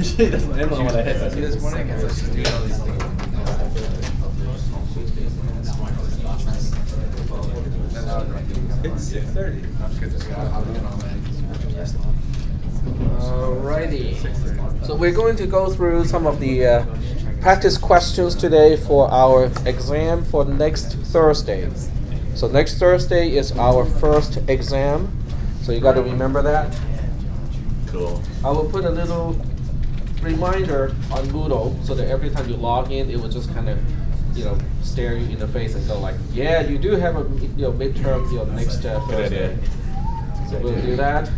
Usually it doesn't end when I hit that. This morning, I was just doing all these things. It's 6:30. Alrighty. So we're going to go through some of the practice questions today for our exam for next Thursday. So next Thursday is our first exam. So you got to remember that. Cool. I will put a little reminder on Moodle so that every time you log in, it will just kind of, stare you in the face and go like, yeah, you do have a midterm next Thursday. So we'll do that.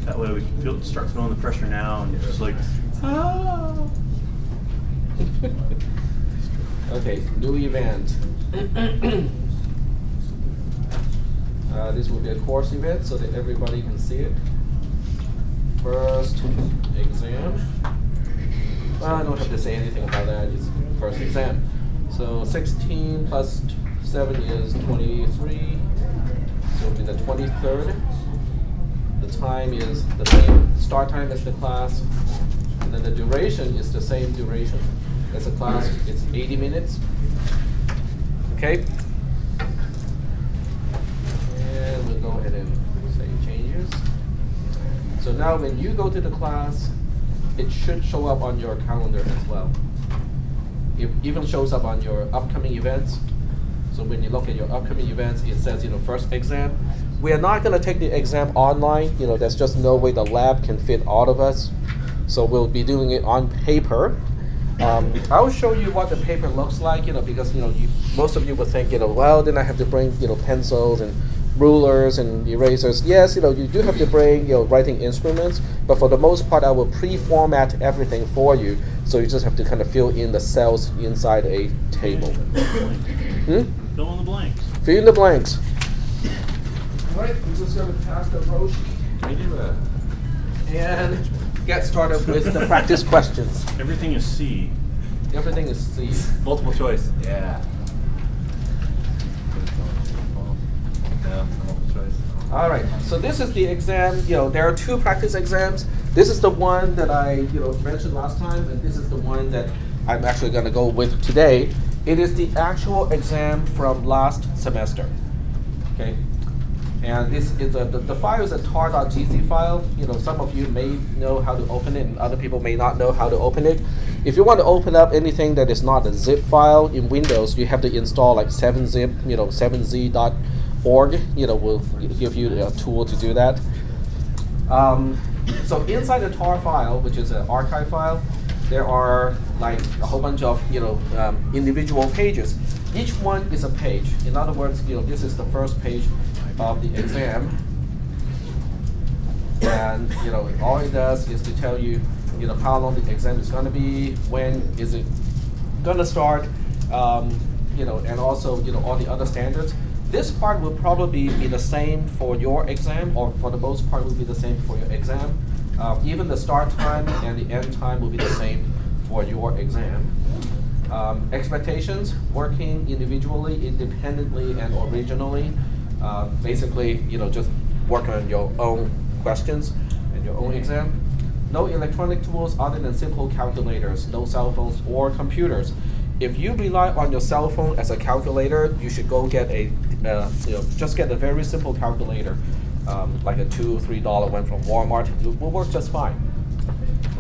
That way we can start feeling the pressure now and just like, oh. Okay, new event. This will be a course event so that everybody can see it. First exam. I don't have to say anything about that, it's first exam. So 16 plus 7 is 23, so it'll be the 23rd. The time is the same, start time as the class, and then the duration is the same duration as the class, it's 80 minutes. Okay? And we'll go ahead and save changes. So now when you go to the class, it should show up on your calendar as well. It even shows up on your upcoming events. So when you look at your upcoming events, it says, first exam. We are not going to take the exam online. There's just no way the lab can fit all of us. So we'll be doing it on paper. I'll show you what the paper looks like, because most of you would think, well, then I have to bring, pencils and rulers and erasers. Yes, you do have to bring writing instruments, but for the most part, I will pre-format everything for you. So you just have to kind of fill in the cells inside a table. Fill in the blanks. Fill in the blanks. All right, I'm just going to pass the row sheet. I do that. And get started with the practice questions. Everything is C. Everything is C. Multiple choice. Yeah. Multiple choice. All right, so this is the exam. There are two practice exams. This is the one that I mentioned last time, and this is the one that I'm actually going to go with today. It is the actual exam from last semester. Okay, and this is the file is a tar.gz file. Some of you may know how to open it, and other people may not know how to open it. If you want to open up anything that is not a zip file in Windows, you have to install like 7-zip, 7z.org. Will give you a tool to do that. So inside the tar file, which is an archive file, there are like a whole bunch of individual pages. Each one is a page. In other words, this is the first page of the exam, and all it does is to tell you how long the exam is going to be, when is it going to start, and also all the other standards. This part will probably be the same for your exam, or for the most part will be the same for your exam. Even the start time and the end time will be the same for your exam. Expectations, working individually, independently, and originally. Basically, just work on your own questions and your own exam. No electronic tools other than simple calculators, no cell phones or computers. If you rely on your cell phone as a calculator, you should go get a, just get a very simple calculator, like a $2, $3 one from Walmart. It will work just fine.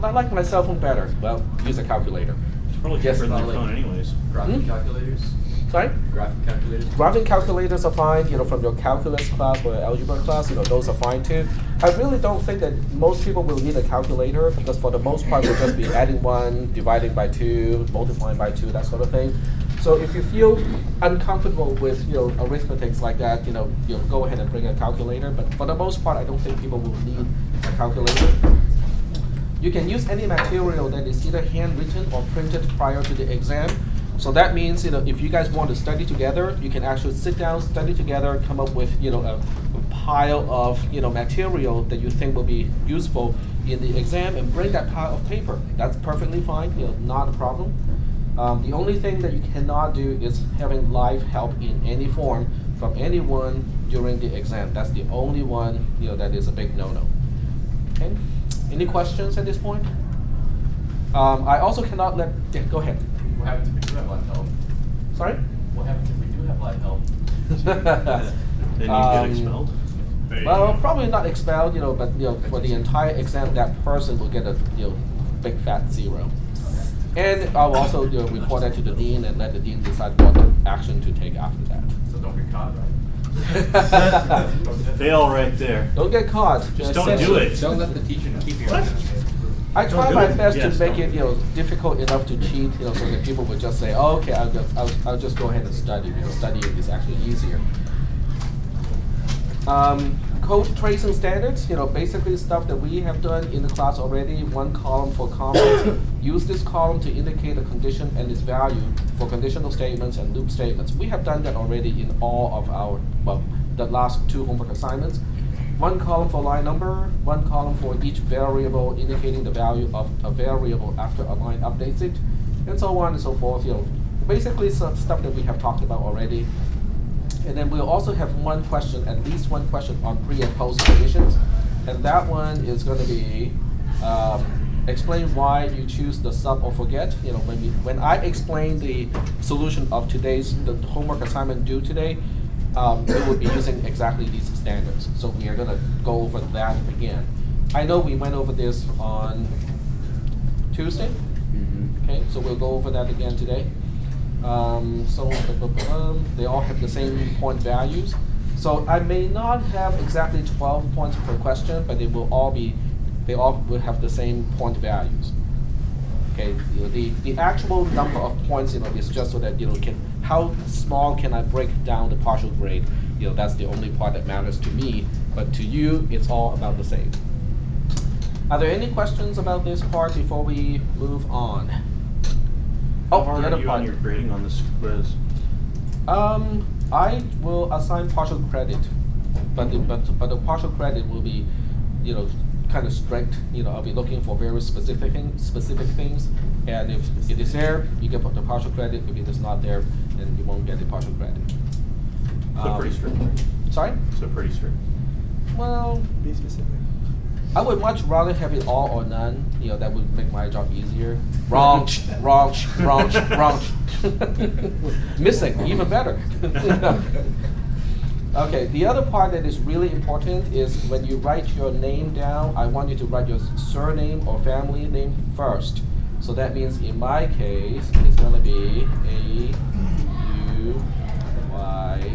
But I like my cell phone better. Well, use a calculator. It's probably cheaper than your phone anyways. Graphing calculators? Sorry? Graphing calculators? Graphing calculators are fine, from your calculus class or algebra class, those are fine too. I really don't think that most people will need a calculator, because for the most part, we'll just be adding 1, dividing by 2, multiplying by 2, that sort of thing. So if you feel uncomfortable with arithmetics like that, go ahead and bring a calculator. But for the most part, I don't think people will need a calculator. You can use any material that is either handwritten or printed prior to the exam. So that means, if you guys want to study together, you can actually sit down, study together, come up with, a pile of, material that you think will be useful in the exam, and bring that pile of paper. That's perfectly fine, not a problem. The only thing that you cannot do is having live help in any form from anyone during the exam. That's the only one, that is a big no-no. Okay? Any questions at this point? I also cannot let, yeah, go ahead. What happens if we do have live help? Sorry? What happens if we do have live help? Then you get expelled. Well, probably not expelled, but for the entire exam, that person will get a big fat 0. And I'll also report that to the dean and let the dean decide what action to take after that. So don't get caught, right? Fail right there. Don't get caught. Just don't do it. Don't let the teacher keep your What? I try Don't do my it. best Yes, to make don't. it difficult enough to cheat, so that people would just say, oh, okay, I'll just go ahead and study because studying is actually easier. Code tracing standards, basically stuff that we have done in the class already. One column for comments. Use this column to indicate a condition and its value for conditional statements and loop statements. We have done that already in all of our, the last 2 homework assignments. One column for line number, one column for each variable indicating the value of a variable after a line updates it, and so on and so forth. Basically some stuff that we have talked about already. And then we'll also have one question, at least one question on pre and post conditions. And that one is going to be explain why you choose the sub or forget. When I explain the solution of the homework assignment due today, we will be using exactly these standards. So we are going to go over that again. I know we went over this on Tuesday. Okay, so we'll go over that again today. They all have the same point values. So I may not have exactly 12 points per question, but they all will have the same point values. Okay, the actual number of points, is just so that how small can I break down the partial grade? That's the only part that matters to me, but to you, it's all about the same. Are there any questions about this part before we move on? How hard the are other you part. on your grading on this quiz? I will assign partial credit, but the partial credit will be, kind of strict. I'll be looking for very specific things, and if it is there, you get the partial credit. If it is not there, then you won't get the partial credit. So pretty strict. Sorry? So pretty strict. Well, Be specific. I would much rather have it all or none. That would make my job easier. Wrong, wrong, wrong, wrong. Missing, even better. Okay, the other part that is really important is when you write your name down, I want you to write your surname or family name first. So that means in my case, it's going to be A-U-Y.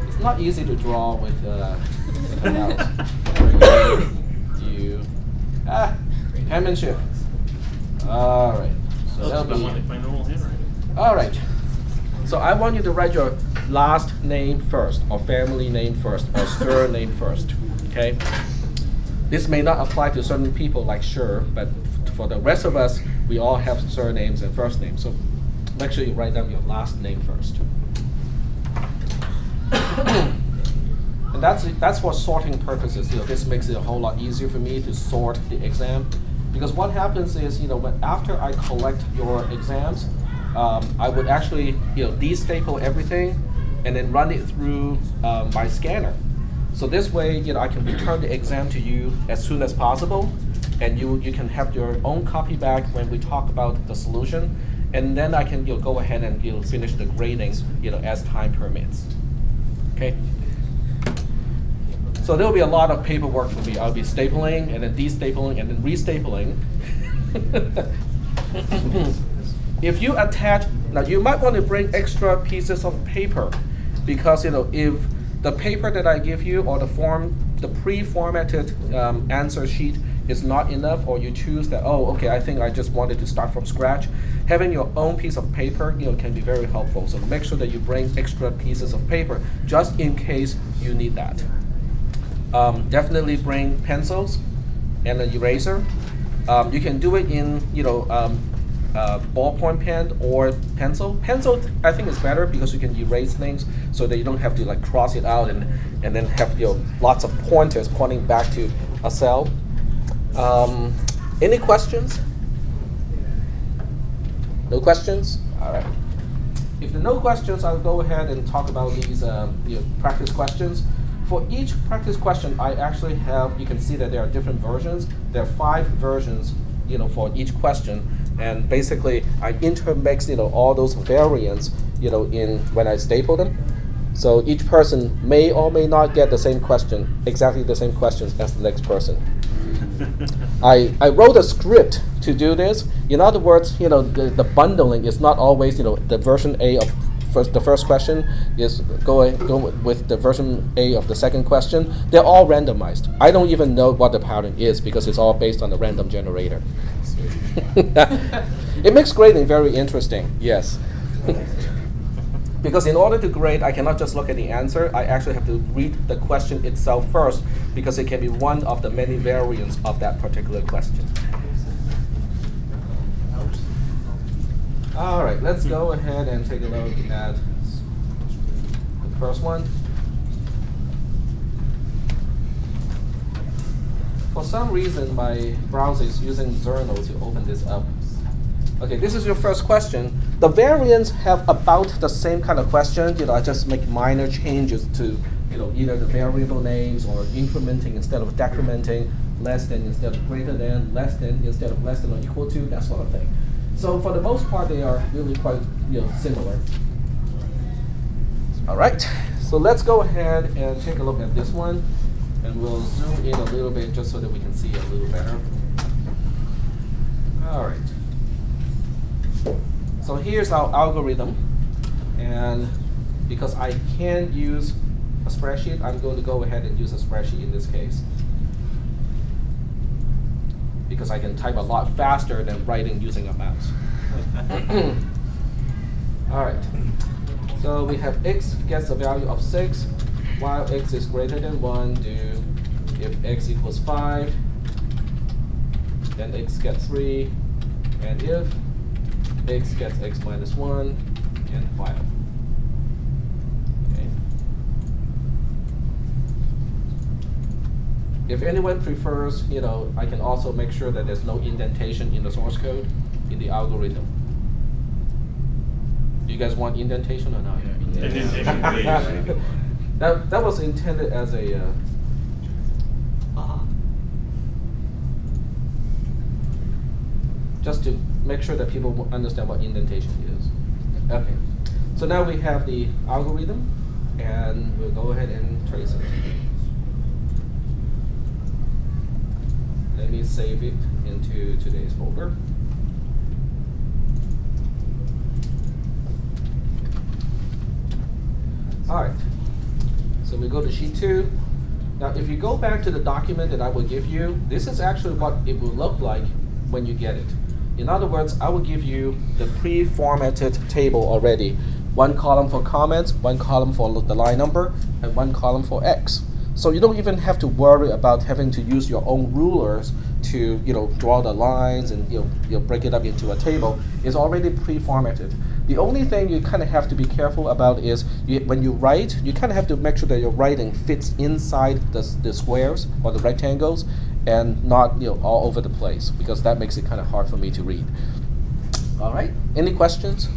It's not easy to draw with a mouse. Penmanship. All right. So That's that'll about be. like my normal handwriting. All right. So I want you to write your last name first, or family name first, or surname first. Okay. This may not apply to certain people like Sure, but for the rest of us, we all have surnames and first names. So make sure you write down your last name first. And that's for sorting purposes. This makes it a whole lot easier for me to sort the exam, because what happens is, after I collect your exams, I would actually, destaple everything, and then run it through my scanner. So this way, I can return the exam to you as soon as possible, and you can have your own copy back when we talk about the solution, and then I can go ahead and finish the grading, as time permits. Okay. So there will be a lot of paperwork for me. I'll be stapling and then destapling and then restapling. If you attach, now you might want to bring extra pieces of paper, because if the paper that I give you or the pre-formatted answer sheet is not enough, or you choose that, oh, okay, I think I just wanted to start from scratch, having your own piece of paper, can be very helpful. So make sure that you bring extra pieces of paper just in case you need that. Definitely bring pencils and an eraser. You can do it in, ballpoint pen or pencil. Pencil, I think, is better because you can erase things so that you don't have to cross it out and then have lots of pointers pointing back to a cell. Any questions? No questions? All right. If there are no questions, I'll go ahead and talk about these practice questions. For each practice question, I actually have, you can see that there are different versions. There are 5 versions for each question, and basically I intermix all those variants in when I staple them. So each person may or may not get the same question, exactly the same questions as the next person. I wrote a script to do this. In other words, the bundling is not always the version A of the first question is go with the version A of the second question. They're all randomized. I don't even know what the pattern is because it's all based on the random generator. It makes grading very interesting, yes. Because in order to grade, I cannot just look at the answer. I actually have to read the question itself first because it can be one of the many variants of that particular question. All right, let's go ahead and take a look at the first one. For some reason, my browser is using Zerno to open this up. Okay, this is your first question. The variants have about the same kind of question. I just make minor changes to either the variable names or incrementing instead of decrementing, less than instead of greater than, less than instead of less than or equal to, that sort of thing. So for the most part, they are really quite similar. All right, so let's go ahead and take a look at this one, and we'll zoom in a little bit just so that we can see a little better. All right. So here's our algorithm, and because I can't use a spreadsheet, I'm going to go ahead and use a spreadsheet in this case, because I can type a lot faster than writing using a mouse. All right, so we have x gets a value of 6, while x is greater than 1, do if x equals 5, then x gets 3, and if x gets x minus 1, and 5. Okay. If anyone prefers, I can also make sure that there's no indentation in the source code in the algorithm. Do you guys want indentation or not? Yeah, indentation, please. That was intended as a just to make sure that people understand what indentation is. Okay, so now we have the algorithm, and we'll go ahead and trace it. Let me save it into today's folder. All right, so we go to sheet 2. Now, if you go back to the document that I will give you, this is actually what it will look like when you get it. In other words, I will give you the pre-formatted table already. One column for comments, one column for the line number, and one column for X. So you don't even have to worry about having to use your own rulers to draw the lines and break it up into a table. It's already pre-formatted. The only thing you kind of have to be careful about is when you write, you kind of have to make sure that your writing fits inside the squares or the rectangles, and not all over the place, because that makes it kind of hard for me to read. All right, any questions?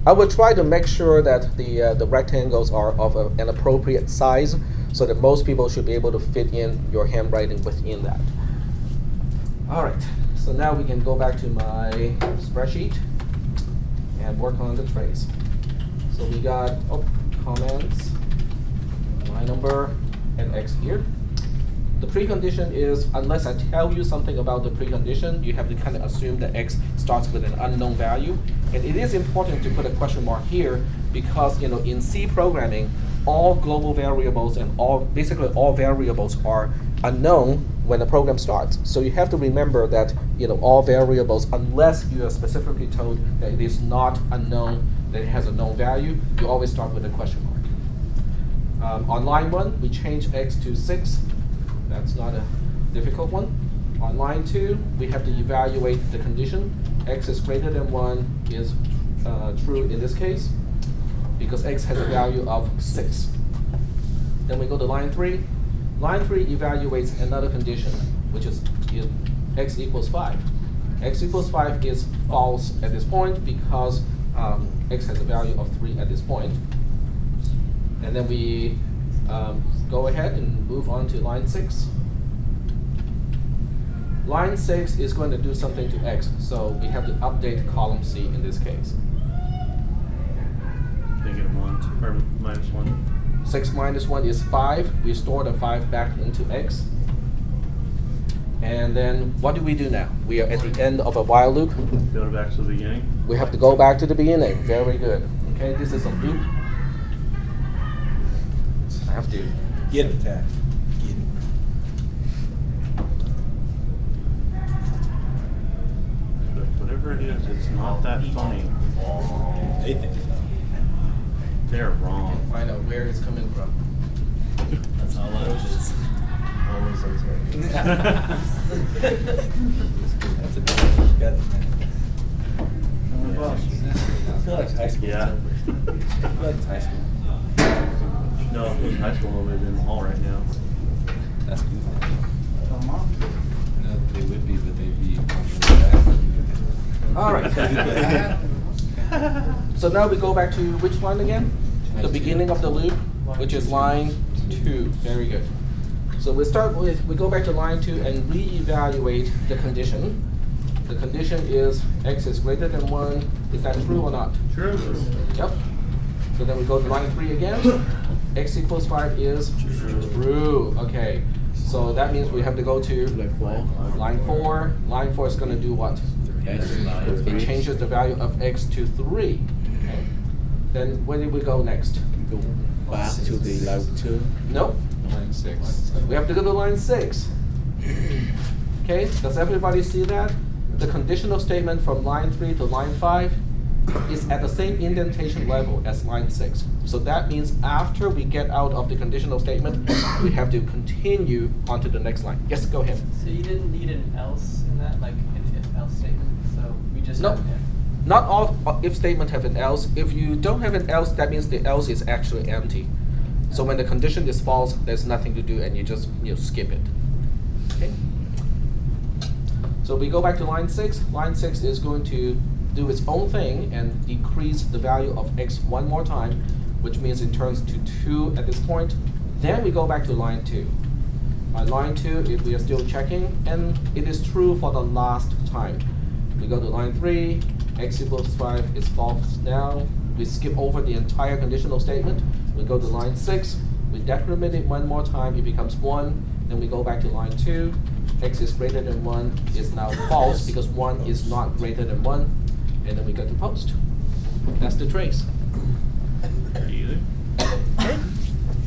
I will try to make sure that the rectangles are of an appropriate size so that most people should be able to fit in your handwriting within that. All right, so now we can go back to my spreadsheet and work on the trace. So we got comments, line number, and X here. The precondition is, unless I tell you something about the precondition, you have to kind of assume that X starts with an unknown value. And it is important to put a question mark here because in C programming, all global variables and basically all variables are unknown when the program starts. So you have to remember that all variables, unless you are specifically told that it is not unknown, that it has a known value, you always start with a question mark. On line 1, we change X to 6. That's not a difficult one. On line 2, we have to evaluate the condition. X is greater than 1 is true in this case, because X has a value of 6. Then we go to line 3. Line 3 evaluates another condition, which is if X equals 5. X equals 5 is false at this point because X has a value of 3 at this point. And then we go ahead and move on to line 6. Line 6 is going to do something to x, so we have to update column C in this case. Negative 1 or minus 1. 6 minus 1 is 5. We store the 5 back into x. And then what do we do now? We are at the end of a while loop. Go back to the beginning. We have to go back to the beginning. Very good. Okay, this is a loop. I have to Get it, Tad. Get it. But whatever it is, it's not that funny. They think so. They're wrong. find out where it's coming from. That's all it is. Always okay. That's a different got it. Yeah. I feel like high school. Yeah. I feel like it's high school. No, if it was in high school, we'd be in the hall right now. That's good. Mom? No, they would be, but they'd be on All right. So now we go back to which line again? The beginning of the loop, which is line 2. Very good. So we start with, we go back to line 2 and reevaluate the condition. The condition is x is greater than 1. Is that true or not? True. Yep. So then we go to line 3 again. X equals 5 is true. Okay. So that means we have to go to line 4. Line 4 is going to do what? It changes the value of x to 3. Okay. Then where did we go next? Go back to the line 2. Nope. Line 6. We have to go to line 6. Okay, does everybody see that? The conditional statement from line 3 to line 5 is at the same indentation level as line 6. So that means after we get out of the conditional statement, we have to continue onto the next line. Yes, go ahead. So you didn't need an else in that, like an if-else statement? So we just Nope. have an if. Not all if statements have an else. If you don't have an else, that means the else is actually empty. So when the condition is false, there's nothing to do and you just skip it. Okay. So we go back to line 6. Line 6 is going to do its own thing and decrease the value of x one more time, which means it turns to 2 at this point. Then we go back to line 2. On line 2, if we are still checking, and it is true for the last time. We go to line 3, x equals 5 is false now. We skip over the entire conditional statement. We go to line 6, we decrement it one more time, it becomes 1. Then we go back to line 2, x is greater than 1 is now false because 1 is not greater than 1. And then we go to post. That's the trace. Pretty easy.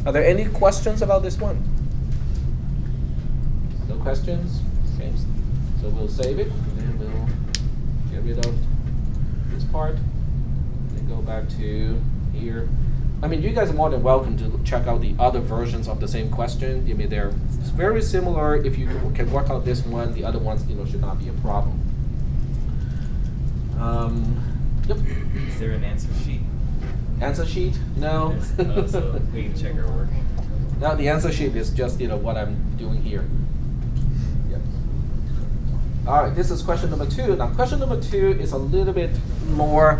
Are there any questions about this one? No questions? Okay. So we'll save it, and then we'll get rid of this part. Then go back to here. I mean, you guys are more than welcome to check out the other versions of the same question. I mean, they're very similar. If you can work out this one, the other ones, should not be a problem. Yep. Is there an answer sheet? Answer sheet? No. So we can check our work. No, the answer sheet is just what I'm doing here. Yep. All right, this is question number 2. Now, question number 2 is a little bit more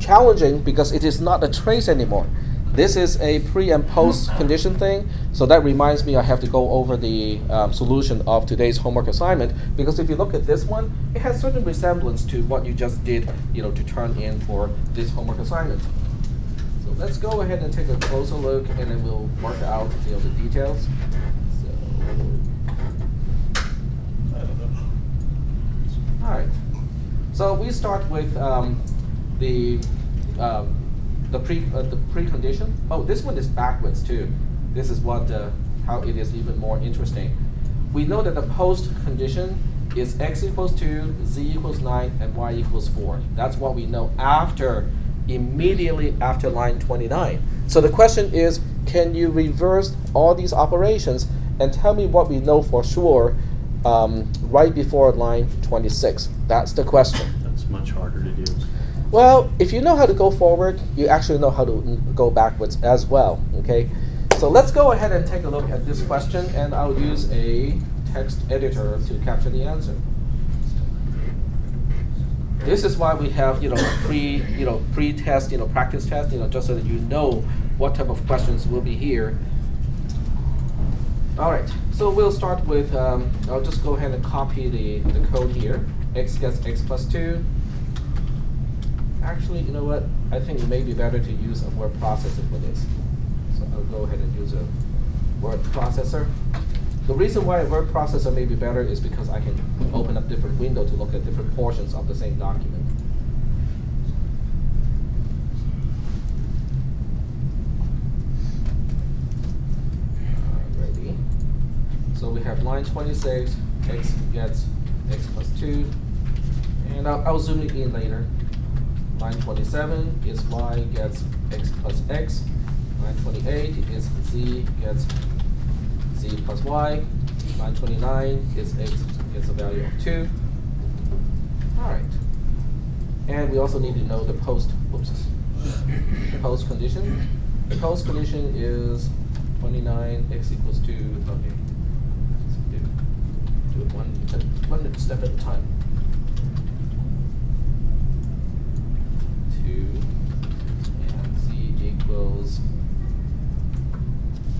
challenging because it is not a trace anymore. This is a pre and post condition thing, so that reminds me I have to go over the solution of today's homework assignment, because if you look at this one, it has certain resemblance to what you just did, to turn in for this homework assignment. So let's go ahead and take a closer look, and then we'll work out the details. All right. So we start with the precondition. Oh, this one is backwards too. This is what how it is even more interesting. We know that the post condition is x equals 2, z equals 9, and y equals 4. That's what we know immediately after line 29. So the question is, can you reverse all these operations and tell me what we know for sure right before line 26? That's the question. That's much harder to do. Well, if you know how to go forward, you actually know how to go backwards as well, okay? So let's go ahead and take a look at this question, and I'll use a text editor to capture the answer. This is why we have, pre-test, practice test, just so that you know what type of questions will be here. All right, so we'll start with, I'll just go ahead and copy the code here. X gets x plus 2. Actually, you know what? I think it may be better to use a word processor for this. So I'll go ahead and use a word processor. The reason why a word processor may be better is because I can open up different windows to look at different portions of the same document. Alrighty. So we have line 26, x gets x plus 2. And I'll zoom it in later. Line 27 is y gets x plus x. Line 28 is z gets z plus y. Line 29 is x gets a value of 2. All right. And we also need to know the post condition. The post condition is 29, x equals 2. Okay. Do it one step at a time. 2 and z equals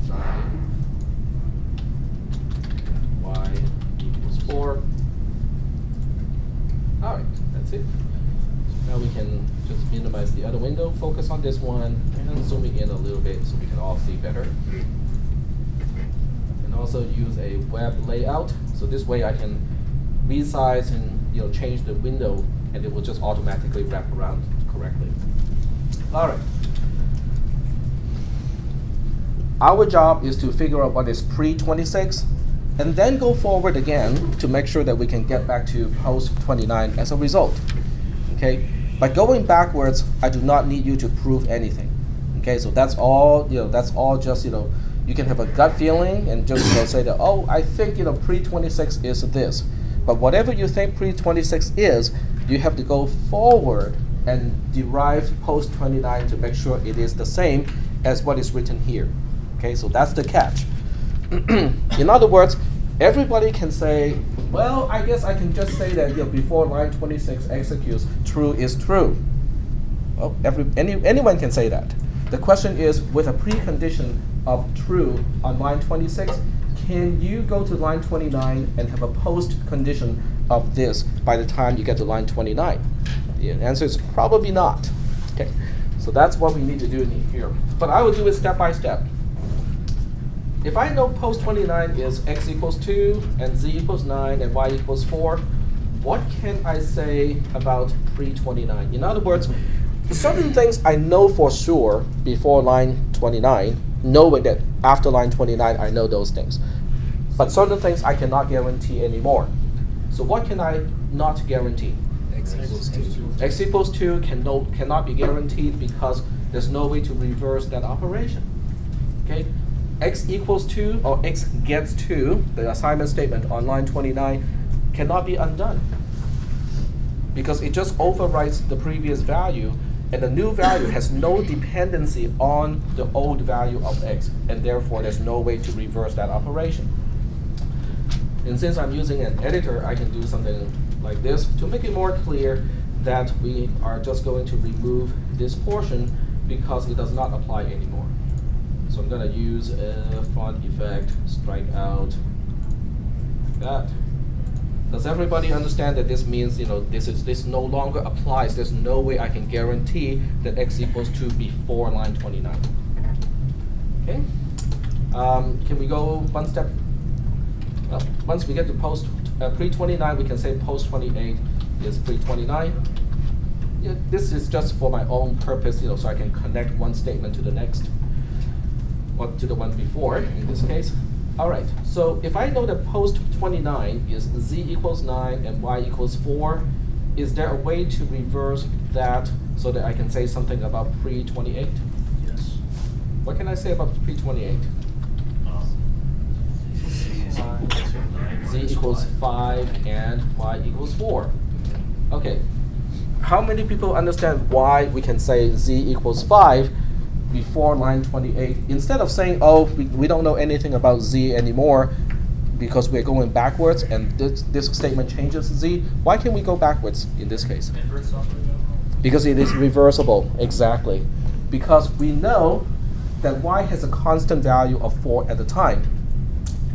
9. Y equals 4. All right, that's it. Now we can just minimize the other window, focus on this one, and zoom it in a little bit so we can all see better. And also use a web layout, so this way I can resize and change the window, and it will just automatically wrap around correctly. All right. Our job is to figure out what is pre-26, and then go forward again to make sure that we can get back to post-29 as a result. Okay. By going backwards, I do not need you to prove anything. Okay. So that's all. That's all. Just you can have a gut feeling and just say that, oh, I think pre-26 is this. But whatever you think pre-26 is, you have to go forward and derive post-29 to make sure it is the same as what is written here. Okay, so that's the catch. In other words, everybody can say, well, I guess I can just say that before line 26 executes, true is true. Well, anyone can say that. The question is, with a precondition of true on line 26, can you go to line 29 and have a post condition of this by the time you get to line 29? The answer is probably not. Okay, so that's what we need to do in here. But I will do it step by step. If I know post 29 is x equals 2 and z equals 9 and y equals 4, what can I say about pre-29? In other words, certain things I know for sure before line 29, knowing that after line 29 I know those things. But certain things I cannot guarantee anymore. So what can I not guarantee? X equals 2. X equals 2 cannot be guaranteed because there's no way to reverse that operation. Okay? X equals 2 or x gets 2, the assignment statement on line 29, cannot be undone because it just overwrites the previous value, and the new value has no dependency on the old value of x, and therefore there's no way to reverse that operation. And since I'm using an editor, I can do something like this to make it more clear that we are just going to remove this portion because it does not apply anymore. So I'm going to use a font effect, strike out that. Does everybody understand that this means this no longer applies? There's no way I can guarantee that x equals 2 before line 29. Okay. Can we go one step? Once we get to post pre-29, we can say post-28 is pre-29. Yeah, this is just for my own purpose, so I can connect one statement to the next, or to the one before, in this case. All right, so if I know that post-29 is z equals 9 and y equals 4, is there a way to reverse that so that I can say something about pre-28? Yes. What can I say about pre-28? Z equals 5 and y equals 4. Okay, how many people understand why we can say z equals 5 before line 28? Instead of saying, oh, we don't know anything about z anymore because we're going backwards and this statement changes z, why can we go backwards in this case? Because it is reversible, exactly. Because we know that y has a constant value of 4 at the time.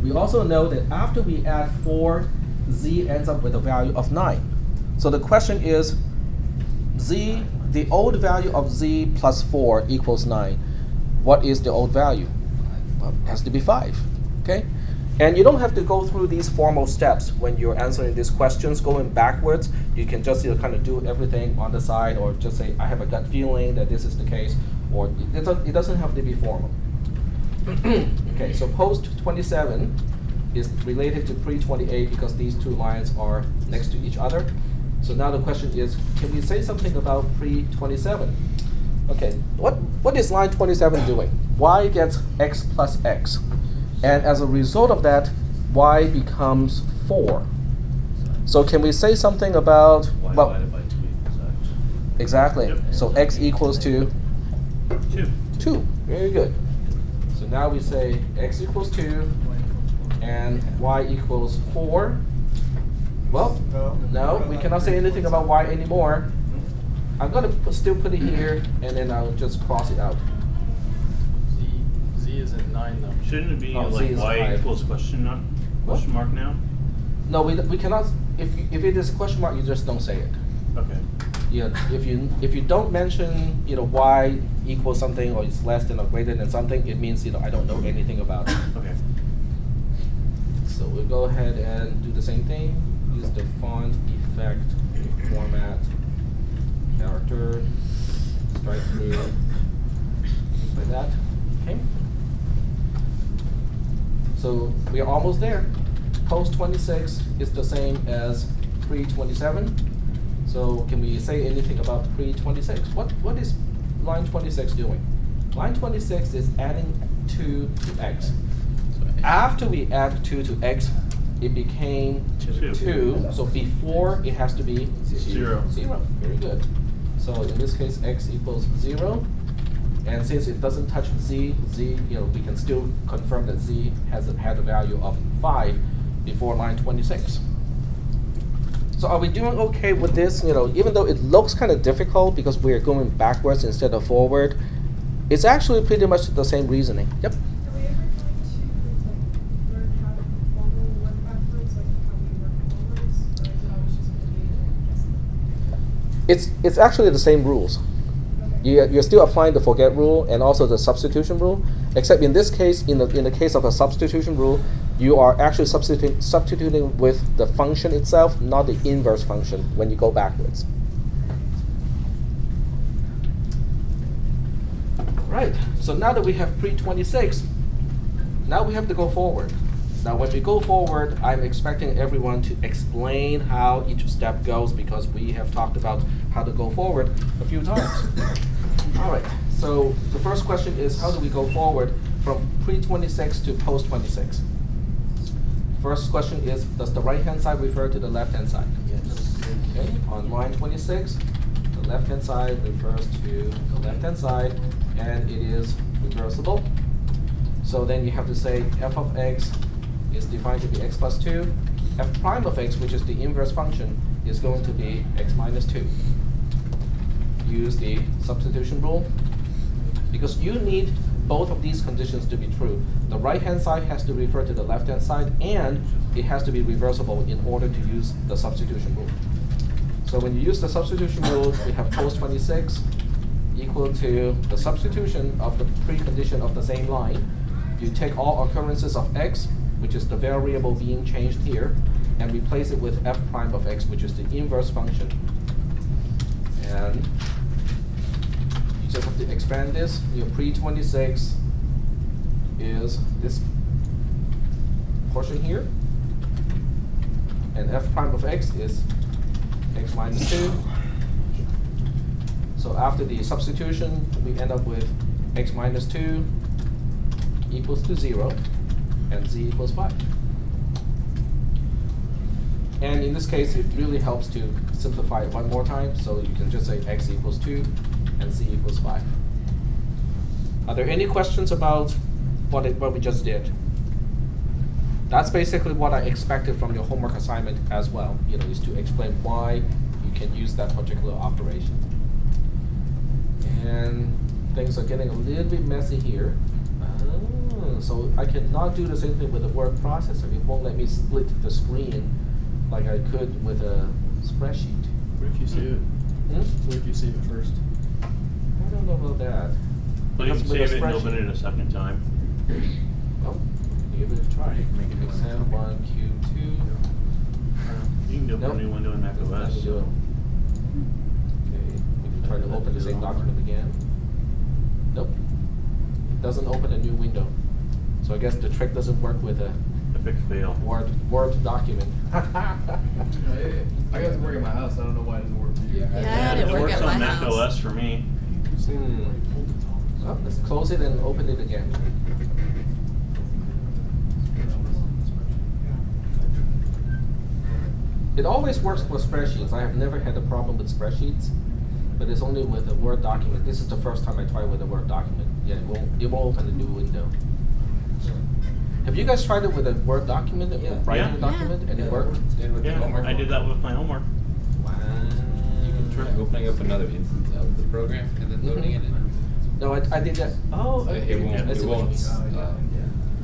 We also know that after we add 4, z ends up with a value of 9. So the question is, the old value of z plus 4 equals 9. What is the old value? Well, it has to be 5. Okay? And you don't have to go through these formal steps when you're answering these questions going backwards. You can just kind of do everything on the side, or just say, I have a gut feeling that this is the case, or it doesn't have to be formal. Okay, so post 27 is related to pre 28 because these two lines are next to each other. So now the question is, can we say something about pre 27? Okay, what is line 27 doing? Y gets x plus x. And as a result of that, y becomes 4. So can we say something about, Y well, divided by 2 equals x. exactly. Yep. So x equals to 2. 2. Very good. So now we say x equals 2 and y equals 4. Well, no, we cannot say anything about y anymore. I'm going to still put it here, and then I'll just cross it out. Z is at 9 though. Shouldn't it be Oh, Z like is y 5. equals question mark now? No, we cannot. If it is a question mark, you just don't say it. Okay. Yeah, if you don't mention y equals something, or it's less than or greater than something, it means I don't know anything about it. Okay. So we'll go ahead and do the same thing. Use the font, effect, format, character, strike through, just like that. Okay. So we are almost there. Post 26 is the same as pre 27. So can we say anything about pre 26? What is line 26 doing? Line 26 is adding 2 to x. After we add 2 to x, it became 2. So before it has to be 0. 0. Very good. So in this case, x equals 0. And since it doesn't touch z, we can still confirm that z had a value of 5 before line 26. So are we doing okay with this? Even though it looks kind of difficult because we're going backwards instead of forward, it's actually pretty much the same reasoning. Yep. Are we ever going to learn how to formally work backwards, like how we work forwards, or is it always just going to be guessing? It's actually the same rules. Okay. You're still applying the forget rule and also the substitution rule, except in this case, in the case of a substitution rule, you are actually substituting with the function itself, not the inverse function when you go backwards. Right, so now that we have pre-26, now we have to go forward. Now when we go forward, I'm expecting everyone to explain how each step goes because we have talked about how to go forward a few times. All right, so the first question is, how do we go forward from pre-26 to post-26? First question is, does the right-hand side refer to the left-hand side? Yes. Okay, on line 26, the left-hand side refers to the left-hand side, and it is reversible. So then you have to say f of x is defined to be x plus 2. F prime of x, which is the inverse function, is going to be x minus 2. Use the substitution rule. Because you need both of these conditions to be true. The right-hand side has to refer to the left-hand side, and it has to be reversible in order to use the substitution rule. So when you use the substitution rule, we have post 26 equal to the substitution of the precondition of the same line. You take all occurrences of x, which is the variable being changed here, and replace it with f prime of x, which is the inverse function. And you just have to expand this. Your pre-26 is this portion here, and f prime of x is x minus 2. So after the substitution, we end up with x minus 2 equals to 0, and z equals 5. And in this case, it really helps to simplify it one more time. So you can just say x equals 2 and z equals 5. Are there any questions about what we just did? That's basically what I expected from your homework assignment as well, is to explain why you can use that particular operation. And things are getting a little bit messy here. so I cannot do the same thing with a word processor. It won't let me split the screen like I could with a spreadsheet. What if you save it? What if you save it first? I don't know about that. But you can Because with a save it and open spreadsheet- it a second time. Oh, give it a try. Exam 1, Q2. You can open Nope. a new window in Mac Doesn't OS. do it. Okay, we can try to open the same document again. Nope. It doesn't open a new window. So I guess the trick doesn't work with a Epic fail. Word document. I got to work at my house. I don't know why it doesn't work for you. Yeah, I didn't it work works at my on Mac house. OS for me. Well, let's close it and open it again. It always works for spreadsheets. I have never had a problem with spreadsheets, but it's only with a Word document. This is the first time I tried with a Word document. Yeah, it won't open a new window. Have you guys tried it with a Word document, writing Yeah. document, and it worked? Yeah, I did that with my homework. You can try opening up another instance of the program and then loading it in. No, I did that. Oh, So okay. it won't. I see It what you won't. mean.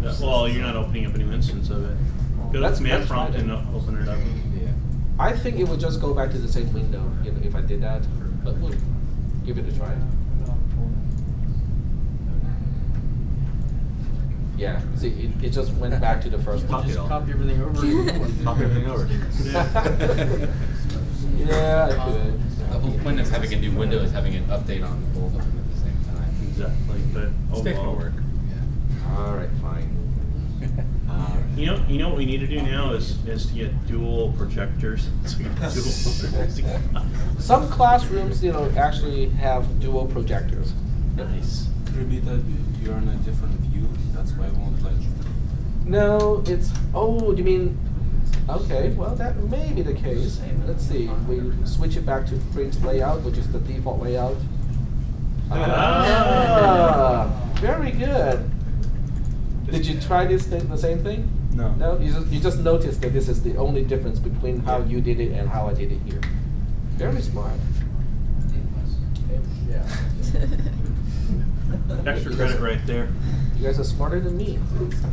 Yeah, well, you're not opening up a new instance of it. Go to Let's- command let's try prompt that. and open it up. Yeah. I think it would just go back to the same window, if I did that, but we'll give it a try. Yeah, see, it just went back to the first one. Just copy everything over. Copy everything over. Yeah, I could. The whole point of having a new window is having an update on both of them at the same time. Exactly, but Statement work. All right, fine. You know what we need to do now is to get dual projectors. So we can have dual projecting. Some classrooms, actually have dual projectors. Nice. Could it be that you're in a different view? That's why it won't let you. No, it's, oh, you mean, okay, well, that may be the case. Let's see, we switch it back to print layout, which is the default layout. Ah, very good. Did you try this thing, the same thing? No. No, you just noticed that this is the only difference between how you did it and how I did it here. Very smart. Extra credit right there. You guys are smarter than me.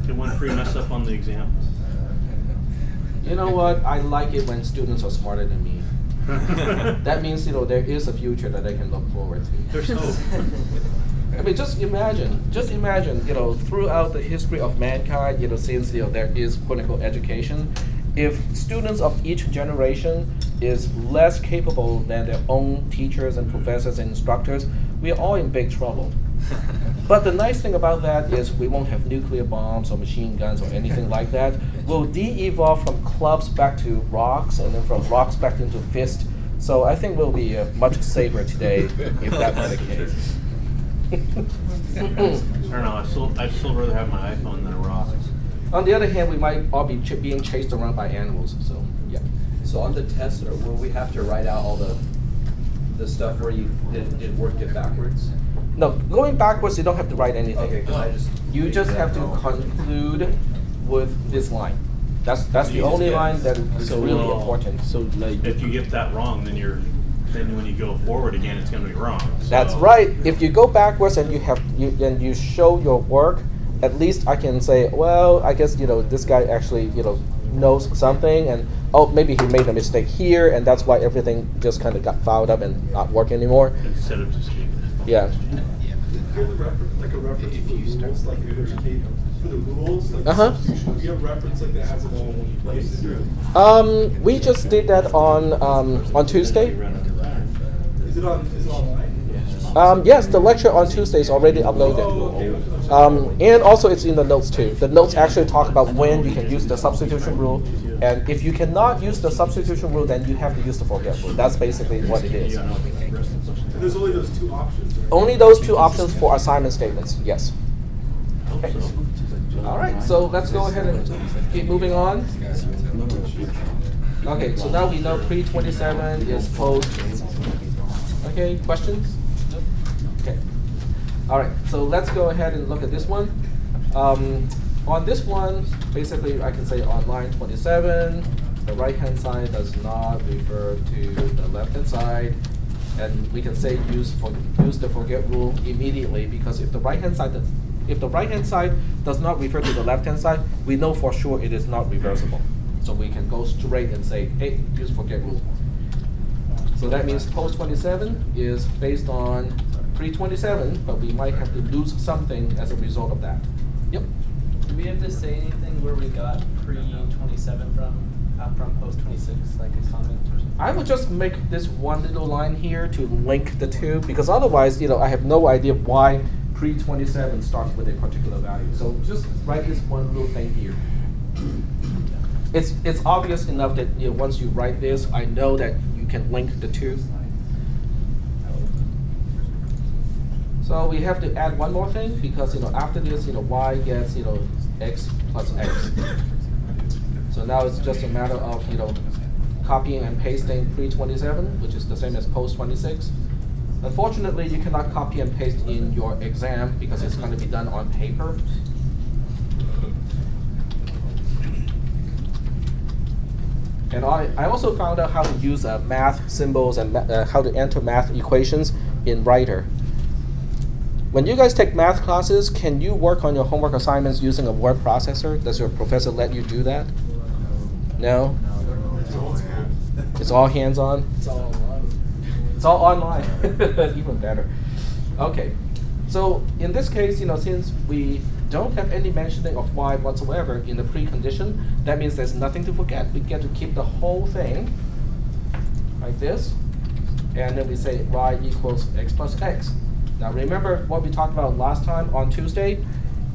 Get one free mess up on the exam. You know what? I like it when students are smarter than me. That means, there is a future that they can look forward to. There's hope. I mean, just imagine, throughout the history of mankind, since, there is quote-unquote education, if students of each generation is less capable than their own teachers and professors and instructors, we are all in big trouble. But the nice thing about that is we won't have nuclear bombs or machine guns or anything like that. We'll de-evolve from clubs back to rocks, and then from rocks back into fists. So I think we'll be much safer today if that were the case. I don't know. I'd still rather have my iPhone than a rock. On the other hand, we might all be being chased around by animals. So yeah. So on the test, will we have to write out all the stuff where you did work it backwards? No, going backwards, you don't have to write anything. Okay, because You just have to conclude with this line. That's the only line that is really important. So like, If you get that wrong, then when you go forward again, it's going to be wrong. That's So- right. If you go backwards and you show your work, at least I can say, well, I guess this guy actually knows something, and oh, maybe he made a mistake here, and that's why everything just kind of got fouled up and not work anymore. Instead of just being. Yeah. Here's a reference, like a reference for the rules, like if there's for the rules, like Uh-huh. substitution, do you have a reference like that has it all in one place? We just did that on Tuesday. Is it online? Yes, the lecture on Tuesday is already uploaded. And also it's in the notes too. The notes actually talk about when you can use the substitution rule. And if you cannot use the substitution rule, then you have to use the forget rule. That's basically what it is. And there's only those two options, right? Only those two options for assignment statements, yes. Okay. All right, so let's go ahead and keep moving on. Okay, so now we know pre-27 is post. Okay, questions? Okay. All right, so let's go ahead and look at this one. On this one, basically I can say on line 27, the right-hand side does not refer to the left-hand side. And we can say use the forget rule immediately, because if the right-hand side If the right-hand side does not refer to the left-hand side, we know for sure it is not reversible. So we can go straight and say, hey, use forget rule. So that means post 27 is based on pre-27, but we might have to lose something as a result of that. Yep. Do we have to say anything where we got pre-27 from post-26, like a comment or something? I would just make this one little line here to link the two, because otherwise, I have no idea why pre-27 starts with a particular value. So just write this one little thing here. It's obvious enough that once you write this, I know that you can link the two. So we have to add one more thing, because after this, y gets x plus x. So now it's just a matter of copying and pasting pre-27, which is the same as post-26. Unfortunately, you cannot copy and paste in your exam because it's going to be done on paper. And I also found out how to use math symbols and how to enter math equations in Writer. When you guys take math classes, can you work on your homework assignments using a word processor? Does your professor let you do that? No? It's all hands-on? It's all online. It's all online. Even better. Okay. So in this case, since we don't have any mentioning of y whatsoever in the precondition, that means there's nothing to forget. We get to keep the whole thing like this. And then we say y equals x plus x. Now remember what we talked about last time on Tuesday?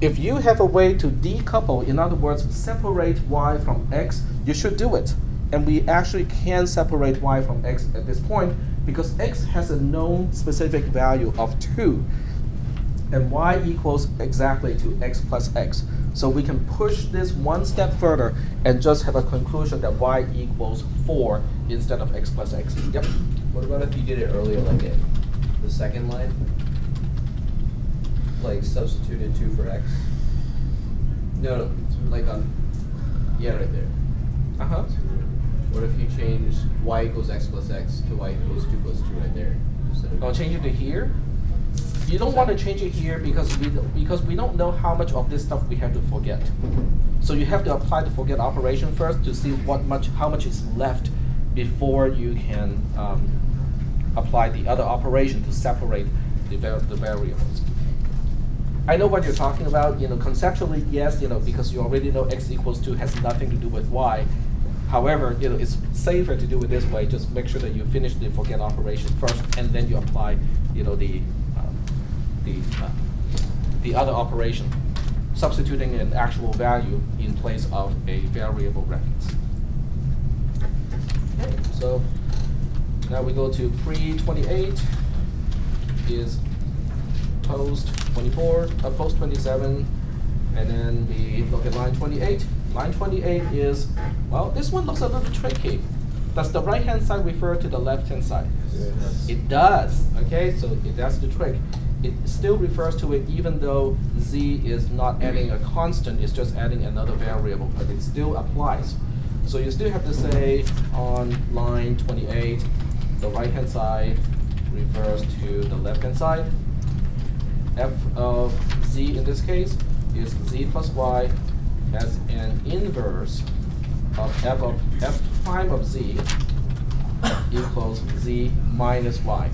If you have a way to decouple, in other words, separate y from x, you should do it. And we actually can separate y from x at this point because x has a known specific value of 2. And y equals exactly to x plus x. So we can push this one step further and just have a conclusion that y equals 4 instead of x plus x. Yep. What about if you did it earlier, like in the second line? Like substituted 2 for x? No, like on, yeah, right there. Uh-huh. What if you change y equals x plus x to y equals 2 plus 2 right there? Instead of I'll change it to here. You don't want to change it here because we don't know how much of this stuff we have to forget. So you have to apply the forget operation first to see how much is left before you can apply the other operation to separate the variables. I know what you're talking about. Conceptually, yes. Because you already know x equals 2 has nothing to do with y. However, it's safer to do it this way. Just make sure that you finish the forget operation first, and then you apply, the other operation, substituting an actual value in place of a variable reference. Okay, so now we go to pre-28 is post 24, post 27, and then we look at line 28. Line 28 is, well, this one looks a little tricky. Does the right-hand side refer to the left-hand side? Yes. It does. Okay, so that's the trick. It still refers to it even though z is not adding a constant, it's just adding another variable, but it still applies. So you still have to say on line 28, the right-hand side refers to the left-hand side. F of z in this case is z plus y as an inverse of f prime of z equals z minus y.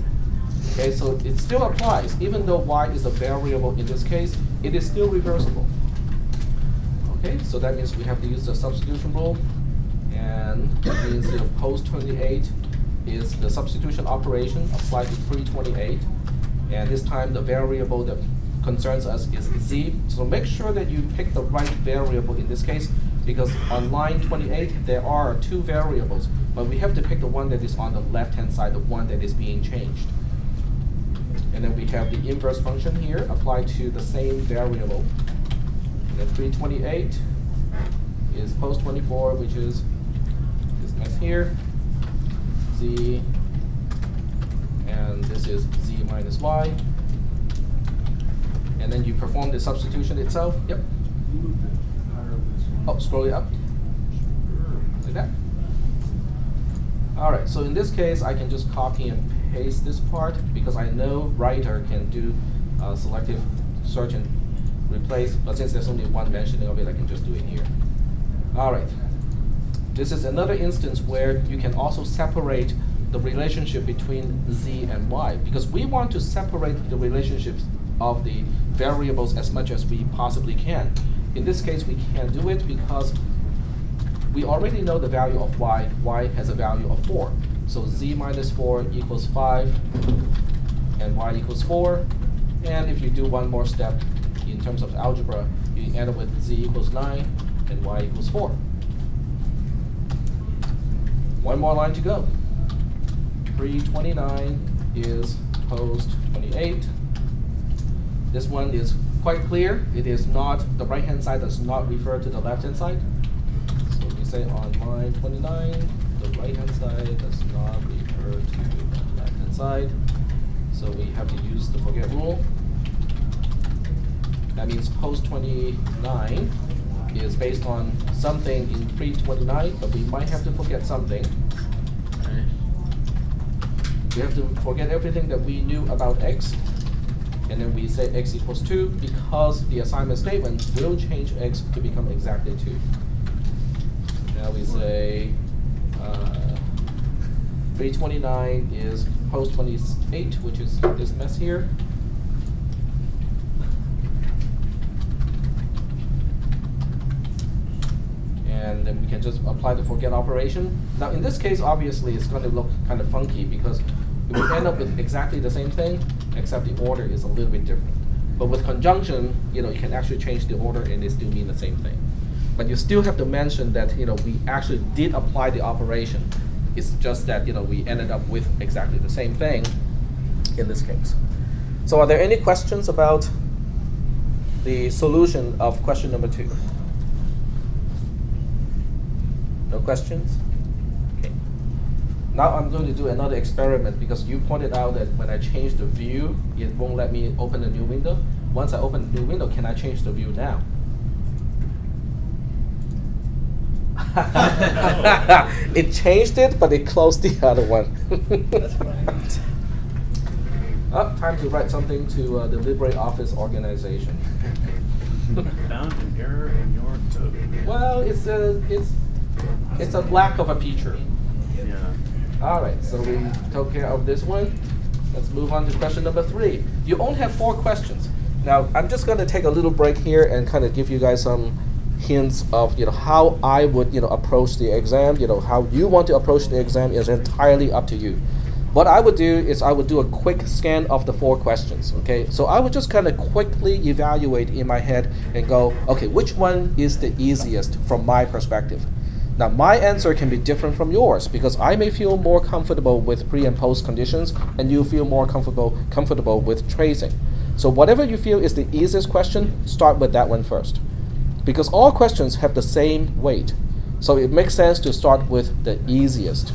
Okay, so it still applies. Even though y is a variable in this case, it is still reversible. Okay, so that means we have to use the substitution rule. And that means the post 28 is the substitution operation applied to pre-28. And this time the variable that concerns us is z. So make sure that you pick the right variable in this case, because on line 28 there are 2 variables, but we have to pick the one that is on the left-hand side, the one that is being changed. And then we have the inverse function here applied to the same variable. And then pre-28 is post 24, which is this mess here, z, and this is z minus y. And then you perform the substitution itself. Yep. Oh, scroll it up. Like that. All right, so in this case, I can just copy and paste this part because I know Writer can do selective search and replace, but since there's only one mentioning of it, I can just do it here. All right. This is another instance where you can also separate the relationship between z and y, because we want to separate the relationships of the variables as much as we possibly can. In this case, we can't do it because we already know the value of y. Y has a value of 4. So z minus 4 equals 5, and y equals 4. And if you do one more step in terms of algebra, you end up with z equals 9 and y equals 4. One more line to go. Pre-29 is post-28. This one is quite clear. It is not, the right-hand side does not refer to the left-hand side. So we say on line 29, the right-hand side does not refer to the left-hand side. So we have to use the forget rule. That means post-29 is based on something in pre-29, but we might have to forget something. We have to forget everything that we knew about x, and then we say x equals 2 because the assignment statement will change x to become exactly 2. Now we say pre-29 is post-28, which is this mess here. And then we can just apply the forget operation. Now in this case, obviously, it's going to look kind of funky because we end up with exactly the same thing, except the order is a little bit different. But with conjunction, you can actually change the order and they still mean the same thing. But you still have to mention that we actually did apply the operation. It's just that we ended up with exactly the same thing in this case. So are there any questions about the solution of question number 2? No questions? Okay. Now I'm going to do another experiment because you pointed out that when I change the view, it won't let me open a new window. Once I open a new window, can I change the view now? It changed it, but it closed the other one. That's right. Oh, time to write something to the LibreOffice organization. Found an error in your code. Well, it's a lack of a feature. Yeah. All right, so we took care of this one. Let's move on to question number 3. You only have 4 questions. Now, I'm just going to take a little break here and kind of give you guys some hints of how I would approach the exam. How you want to approach the exam is entirely up to you. What I would do is I would do a quick scan of the 4 questions. Okay, so I would just kind of quickly evaluate in my head and go, okay, which one is the easiest from my perspective? Now, my answer can be different from yours because I may feel more comfortable with pre and post conditions, and you feel more comfortable with tracing. So whatever you feel is the easiest question, start with that one first. Because all questions have the same weight. So it makes sense to start with the easiest.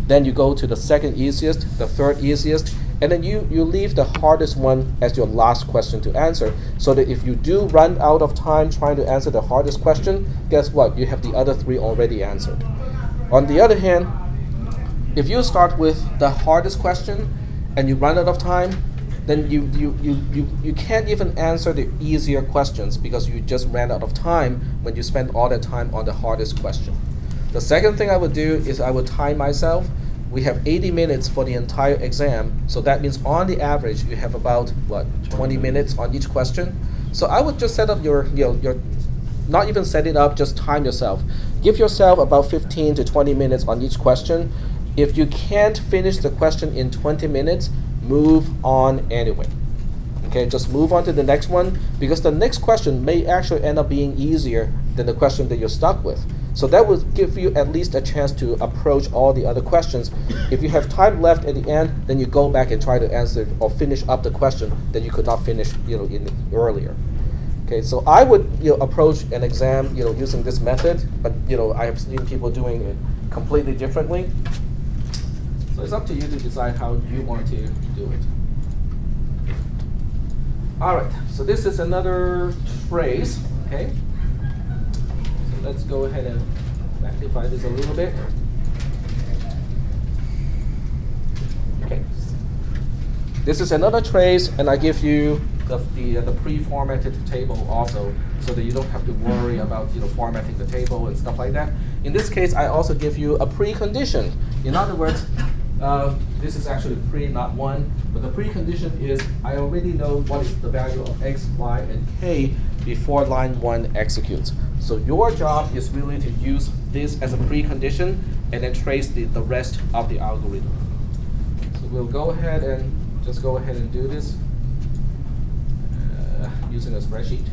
Then you go to the second easiest, the third easiest, and then you leave the hardest one as your last question to answer, so that if you do run out of time trying to answer the hardest question, guess what? You have the other 3 already answered. On the other hand, if you start with the hardest question and you run out of time, then you can't even answer the easier questions because you just ran out of time when you spent all that time on the hardest question. The second thing I would do is I would time myself. We have 80 minutes for the entire exam, so that means on the average you have about 20 minutes on each question. So I would just set up your not even set it up, just time yourself. Give yourself about 15 to 20 minutes on each question. If you can't finish the question in 20 minutes, move on anyway. Okay, just move on to the next one because the next question may actually end up being easier than the question that you're stuck with. So that will give you at least a chance to approach all the other questions. If you have time left at the end, then you go back and try to answer or finish up the question that you could not finish earlier. Okay, so I would approach an exam using this method, but I have seen people doing it completely differently. So it's up to you to decide how you want to do it. All right, so this is another trace, okay? So let's go ahead and magnify this a little bit. Okay. This is another trace, and I give you the pre-formatted table also, so that you don't have to worry about formatting the table and stuff like that. In this case, I also give you a precondition. In other words, this is actually pre, not one, but the precondition is I already know what is the value of x, y, and k before line 1 executes. So your job is really to use this as a precondition and then trace the rest of the algorithm. So we'll go ahead and just go ahead and do this using a spreadsheet.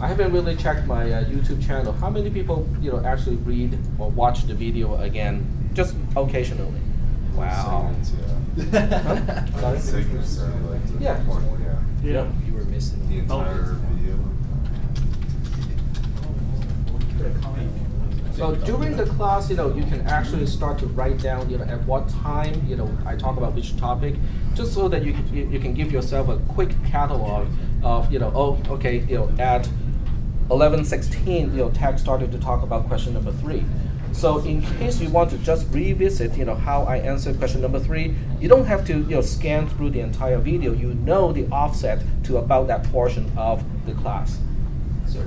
I haven't really checked my YouTube channel. How many people actually read or watch the video again, just occasionally? Wow. Huh? Sorry? Segments are like the Yeah. one, yeah. Yeah. You were missing The entire video. So during the class, you can actually start to write down, at what time, I talk about which topic, just so that you can give yourself a quick catalog of, oh, okay, at 11:16, Tag started to talk about question number 3. So in case you want to just revisit, how I answered question number 3, you don't have to, scan through the entire video. You know the offset to about that portion of the class. So.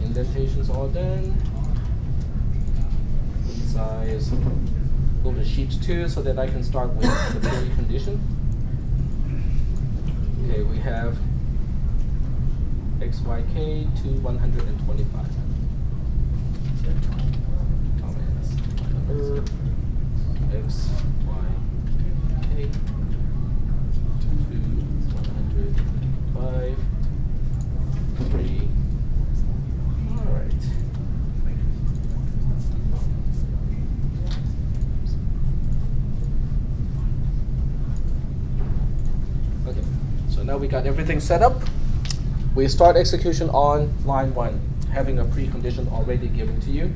Indentations all done. Size. Go to sheet 2 so that I can start with the precondition. Okay, we have XYK to 125. Comments. XYK to 125. 3. Okay, so now we got everything set up. We start execution on line 1, having a precondition already given to you.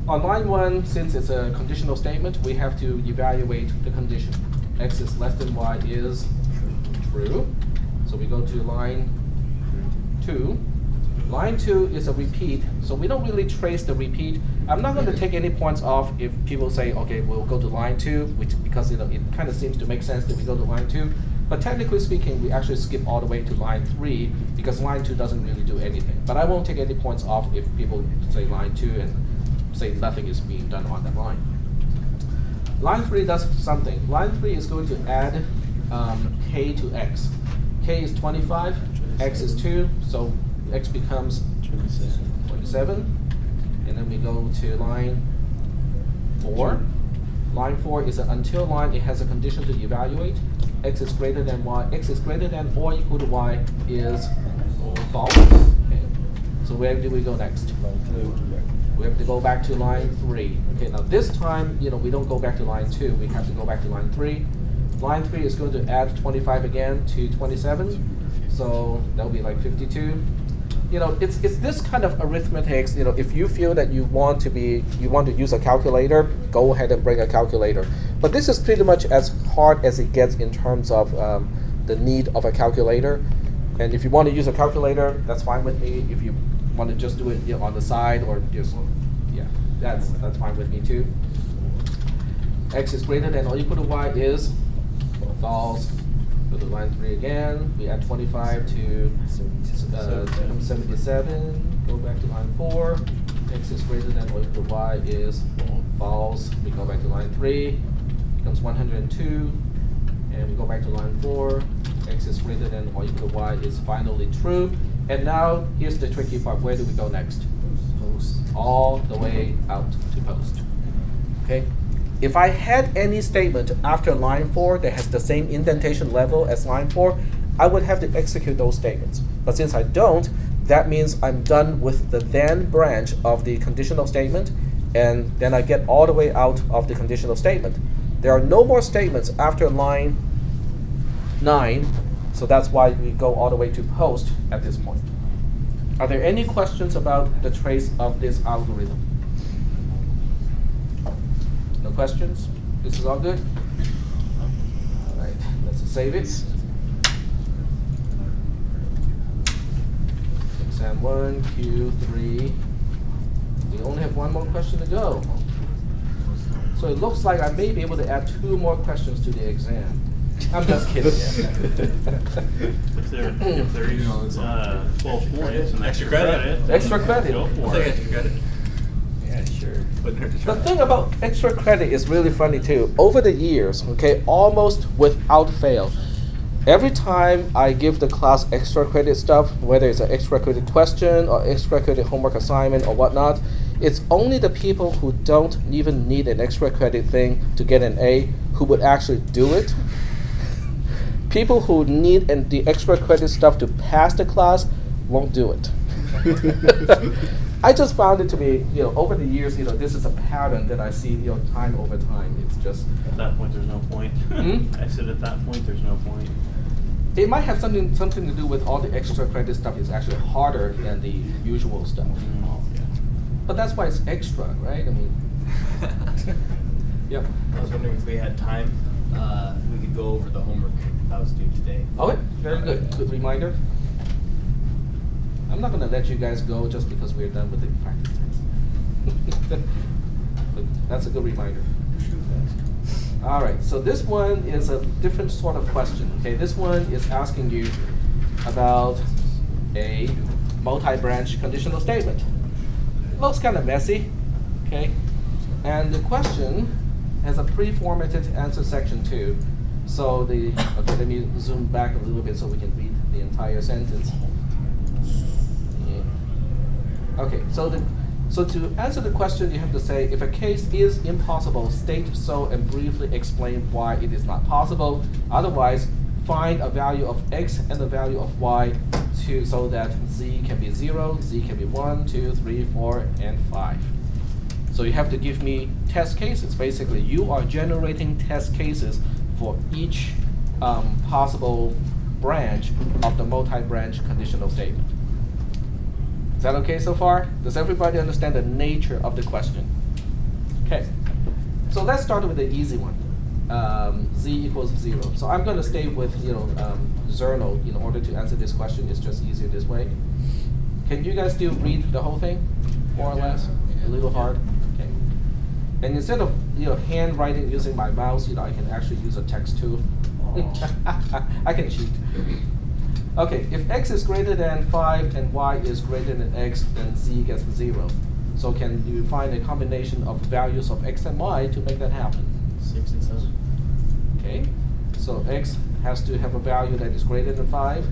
On line 1, since it's a conditional statement, we have to evaluate the condition. X is less than y is true. So we go to line 2. Line 2 is a repeat, so we don't really trace the repeat. I'm not going to take any points off if people say, okay, we'll go to line 2, because it kind of seems to make sense that we go to line 2. But technically speaking, we actually skip all the way to line 3, because line 2 doesn't really do anything. But I won't take any points off if people say line 2 and say nothing is being done on that line. Line 3 does something. Line 3 is going to add k to x. K is 25, x is 2, so x becomes 27. And then we go to line 4. Line 4 is an until line. It has a condition to evaluate. X is greater than y. X is greater than or equal to y is false. Okay. So where do we go next? We have to go back to line 3. Okay, now this time, we don't go back to line 2. We have to go back to line 3. Line 3 is going to add 25 again to 27. So that'll be like 52. It's this kind of arithmetic. If you feel that you want to use a calculator, go ahead and bring a calculator. But this is pretty much as hard as it gets in terms of the need of a calculator. And if you want to use a calculator, that's fine with me. If you want to just do it on the side or just, yeah, that's fine with me too. X is greater than or equal to y is false. Go to line 3 again. We add 25 to 77. Go back to line 4. X is greater than or equal to y is false. We go back to line 3. Becomes 102. And we go back to line 4. X is greater than or equal to y is finally true. And now here's the tricky part. Where do we go next? Post. All the way out to post. Okay. If I had any statement after line 4 that has the same indentation level as line 4, I would have to execute those statements. But since I don't, that means I'm done with the then branch of the conditional statement, and then I get all the way out of the conditional statement. There are no more statements after line 9, so that's why we go all the way to post at this point. Are there any questions about the trace of this algorithm? No questions? This is all good? All right, let's save it. Exam 1, Q3. We only have one more question to go. So it looks like I may be able to add 2 more questions to the exam. I'm just kidding. If there is 12 points and extra credit. Extra credit. Go for I'll take it. extra credit. Yeah, sure. Wouldn't hurt to try. The thing about extra credit is really funny too. Over the years, okay, almost without fail, every time I give the class extra credit stuff, whether it's an extra credit question or extra credit homework assignment or whatnot, it's only the people who don't even need an extra credit thing to get an A who would actually do it. People who need the extra credit stuff to pass the class won't do it. I just found it to be, over the years, this is a pattern that I see, time over time. It's just. At that point, there's no point. I said at that point, there's no point. It might have something to do with all the extra credit stuff is actually harder than the usual stuff. But that's why it's extra, right? I mean. Yep. I was wondering if we had time, we could go over the homework that was due today. Okay, very good. Good reminder. I'm not going to let you guys go just because we're done with the practice test. But that's a good reminder. All right, so this one is a different sort of question. Okay, this one is asking you about a multi-branch conditional statement. It looks kind of messy, okay? And the question has a pre-formatted answer section too. So okay, let me zoom back a little bit so we can read the entire sentence. Yeah. Okay, so to answer the question, you have to say, if a case is impossible, state so and briefly explain why it is not possible. Otherwise, find a value of x and the value of y so that z can be 0, z can be 1, 2, 3, 4, and 5. So you have to give me test cases. Basically, you are generating test cases for each possible branch of the multi-branch conditional statement. Is that okay so far? Does everybody understand the nature of the question? Okay, so let's start with the easy one. Z equals 0. So I'm going to stay with Zerno in order to answer this question. It's just easier this way. Can you guys still read the whole thing, more or less? A little hard. Okay. And instead of handwriting using my mouse, I can actually use a text tool. I can cheat. Okay, if x is greater than 5 and y is greater than x, then z gets 0. So can you find a combination of values of x and y to make that happen? 6 and 7. Okay, so x has to have a value that is greater than 5.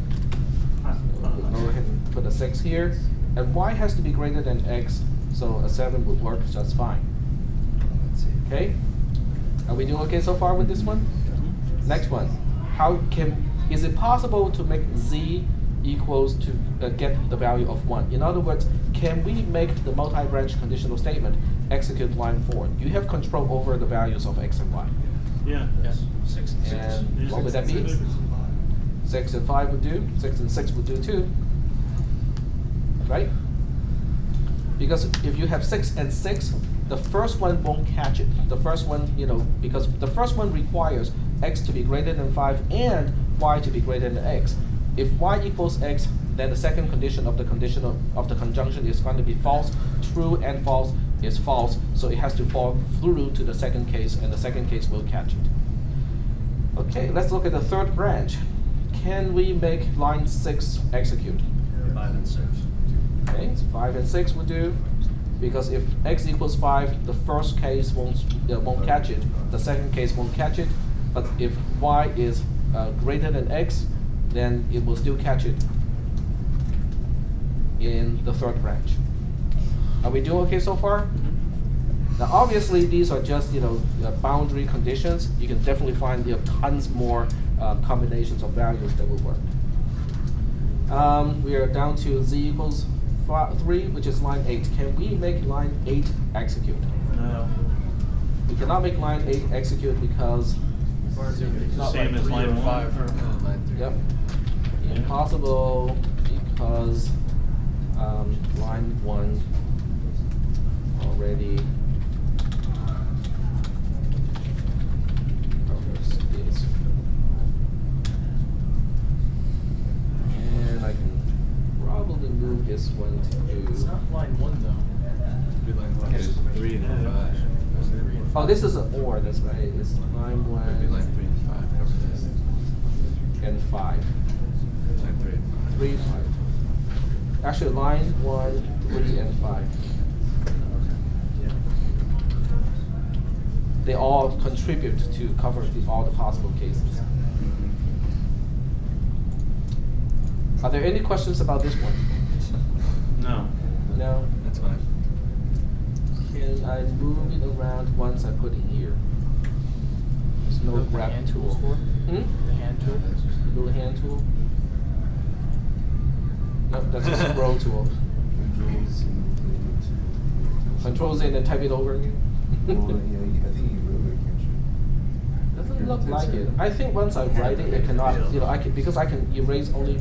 We'll go ahead and put a 6 here. And y has to be greater than x, so a 7 would work just fine. Okay, are we doing okay so far with this one? Next one, is it possible to make z equals to get the value of 1? In other words, can we make the multi-branch conditional statement execute line 4? You have control over the values of x and y. Yeah. Yes. 6 and 6. And what would that be? 6 and 5 would do. 6 and 6 would do too. Right? Because if you have 6 and 6, the first one won't catch it. The first one, because the first one requires x to be greater than 5 and y to be greater than x. If y equals x, then the second condition of the conjunction is going to be false. True and false is false, so it has to fall through to the second case, and the second case will catch it. Okay, let's look at the third branch. Can we make line 6 execute? 5 and 6. Okay, so 5 and 6 would do, because if x equals 5, the first case won't catch it, the second case won't catch it, but if y is greater than x, then it will still catch it in the third branch. Are we doing okay so far? Now, obviously, these are just boundary conditions. You can definitely find tons more combinations of values that will work. We are down to z equals 3, which is line 8. Can we make line 8 execute? No. We cannot make line 8 execute because It's the not same line as 3 line or 5. Line 3. Yep. Impossible because line 1 already covers this. And I can probably move this one It's to. not line 1 though. There's 3 and 5. Oh, this is an or, that's right. It's line Maybe 1 line 3 and 5 cover this. and 5. Line 3 and 5. 3, 5. Actually, line 1, 3, and 5. They all contribute to cover all the possible cases. Are there any questions about this one? No. No? That's fine. Can I move it around once I put it here? There's no The grab hand tool. tools for? Hmm? The hand tool? Little hand tool? No, that's a scroll tool. Controls in and type it over again? Doesn't look like it. I think once I write it, it cannot, I can, because I can erase only,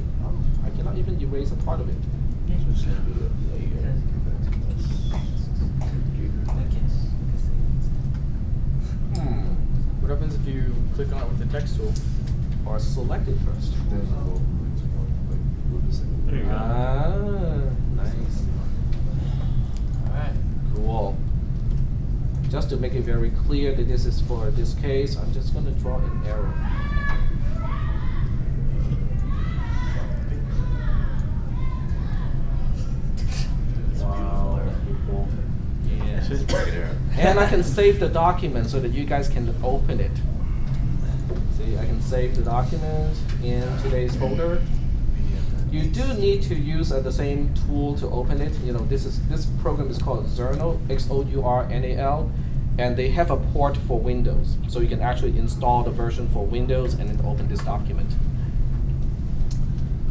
I cannot even erase a part of it. What happens if you click on it with the text tool? Or select it first. There you go. Ah, nice. Alright. Cool. Just to make it very clear that this is for this case, I'm just going to draw an arrow. Wow. Cool. Yeah. Good. And I can save the document so that you guys can open it. See, I can save the document in today's folder. You do need to use the same tool to open it. This program is called Xournal, Xournal, and they have a port for Windows, so you can actually install the version for Windows and then open this document.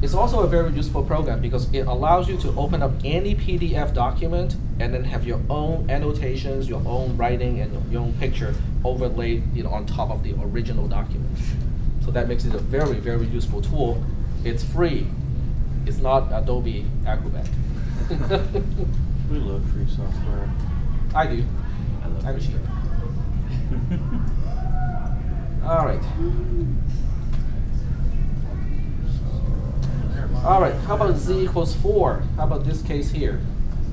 It's also a very useful program because it allows you to open up any PDF document and then have your own annotations, your own writing, and your own picture overlaid on top of the original document. So that makes it a very, very useful tool. It's free. It's not Adobe Acrobat. We love free software. I do. I love I'm free cheap. stuff. All right. All right, how about z equals 4? How about this case here?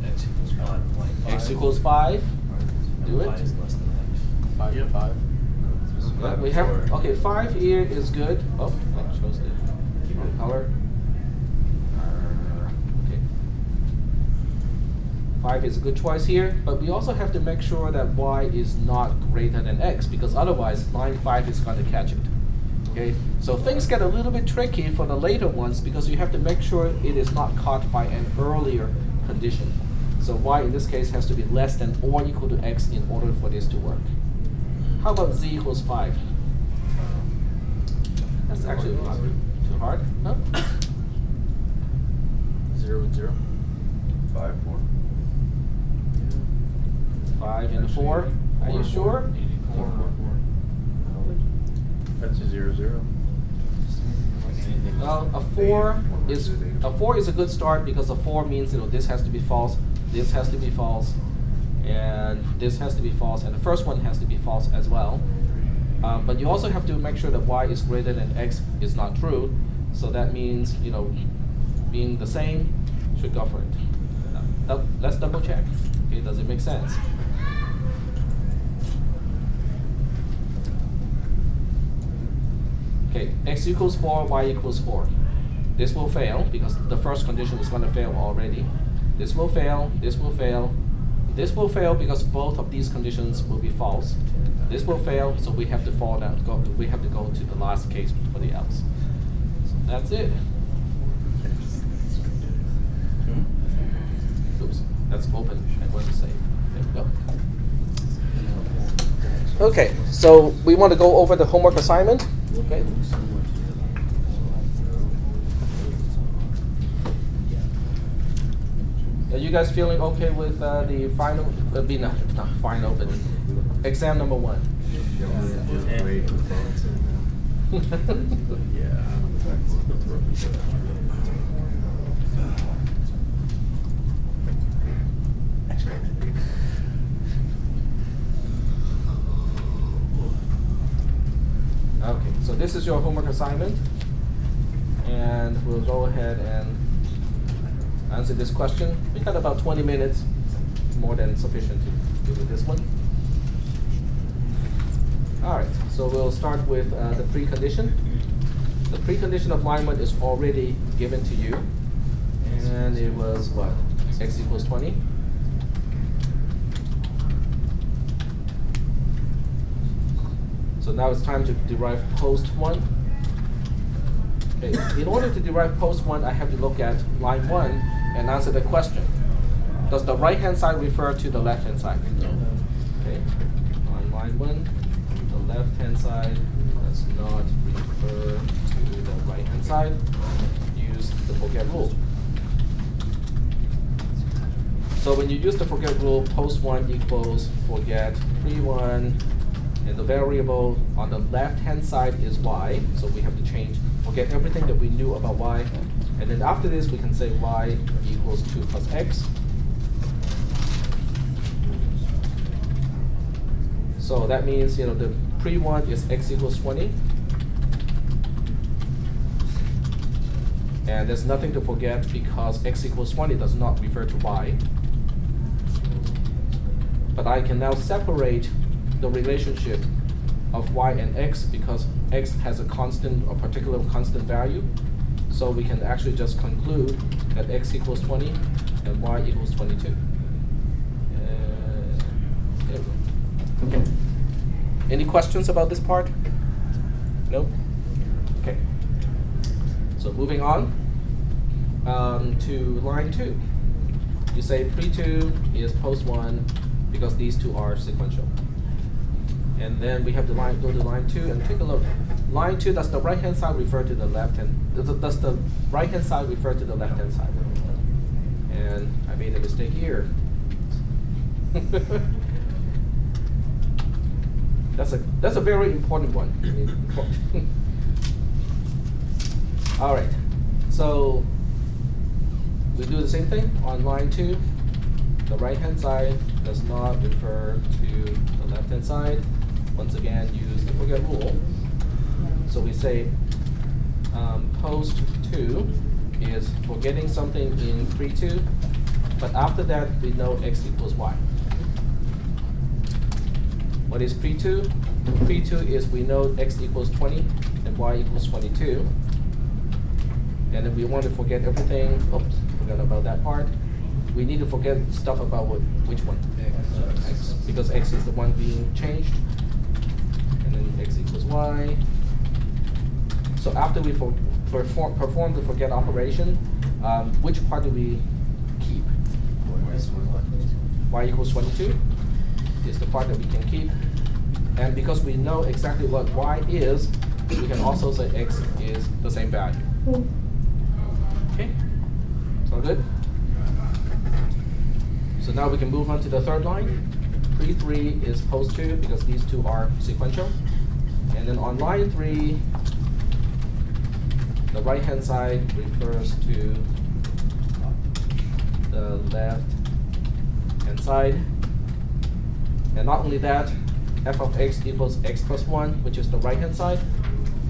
X equals 5. Like 5. X equals 5. Do it. 5 is less than 5. Yep. 5. Yeah, we have, okay, 5 here is good. Oh, I chose the wrong color. Okay. 5 is a good choice here, but we also have to make sure that y is not greater than x, because otherwise line 5 is going to catch it. Okay, so things get a little bit tricky for the later ones because you have to make sure it is not caught by an earlier condition. So y in this case has to be less than or equal to x in order for this to work. How about z equals 5? That's actually not too hard. Huh? 0 and 0. 5, 4. 5 and 4. Are you sure? 4. That's a 0, 0. Well, a 4 is a good start because a 4 means this has to be false, this has to be false, and this has to be false, and the first one has to be false as well. But you also have to make sure that y is greater than x is not true. So that means being the same should go for it. Now, let's double check. Okay, does it make sense? Okay, x equals 4, y equals 4. This will fail because the first condition is going to fail already. This will fail, this will fail. This will fail because both of these conditions will be false. This will fail, so we have to fall down. We have to go to the last case for the else. So that's it. Oops, that's open. I want to save. There we go. Okay, so we want to go over the homework assignment. Okay. Are you guys feeling okay with the final, not final, but exam number 1? Okay, so this is your homework assignment, and we'll go ahead and answer this question. We got about 20 minutes, more than sufficient to do with this one. All right, so we'll start with the precondition. The precondition of line 1 is already given to you, and it was what? X equals 20. So now it's time to derive post 1. Okay, in order to derive post 1, I have to look at line 1 and answer the question. Does the right-hand side refer to the left-hand side? No. Okay, on line 1, the left-hand side does not refer to the right-hand side. Use the forget rule. So when you use the forget rule, post 1 equals forget pre1, and the variable on the left-hand side is y, so we have to forget everything that we knew about y. And then after this, we can say y equals 2 plus x. So that means, the pre-1 is x equals 20. And there's nothing to forget because x equals 20 does not refer to y. But I can now separate the relationship of y and x because x has a constant or particular constant value. So we can actually just conclude that x equals 20 and y equals 22. Okay. Any questions about this part? No? Okay. So moving on to line 2. You say pre2 is post 1 because these two are sequential. And then we have to go to line 2 and take a look. Line 2, does the right-hand side refer to the left-hand? Does the right-hand side refer to the left-hand side? And I made a mistake here. That's a very important one. All right. So we do the same thing on line 2. The right-hand side does not refer to the left-hand side. Once again, use the forget rule. So we say post 2 is forgetting something in pre2, but after that we know x equals y. What is pre2? Pre2 is we know x equals 20 and y equals 22. And then we want to forget everything. Oops, forgot about that part. We need to forget stuff about which one? X. Because x is the one being changed. And then x equals y. So after we perform the forget operation, which part do we keep? Y equals 22 is the part that we can keep. And because we know exactly what y is, we can also say x is the same value. Okay? Sound good? So now we can move on to the third line. Pre3 is post 2 because these two are sequential. And then on line 3, the right-hand side refers to the left-hand side. And not only that, f of x equals x plus 1, which is the right-hand side,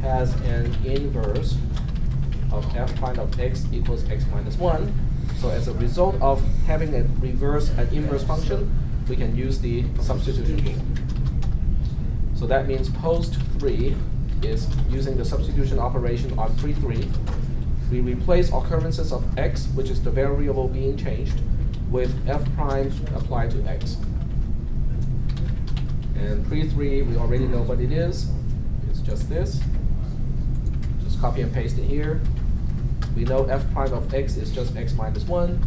has an inverse of f prime of x equals x minus 1. So as a result of having an inverse function, we can use the substitution rule. So that means post 3 is using the substitution operation on pre3. We replace occurrences of x, which is the variable being changed, with f prime applied to x. And pre3, we already know what it is. It's just this. Just copy and paste it here. We know f prime of x is just x minus 1.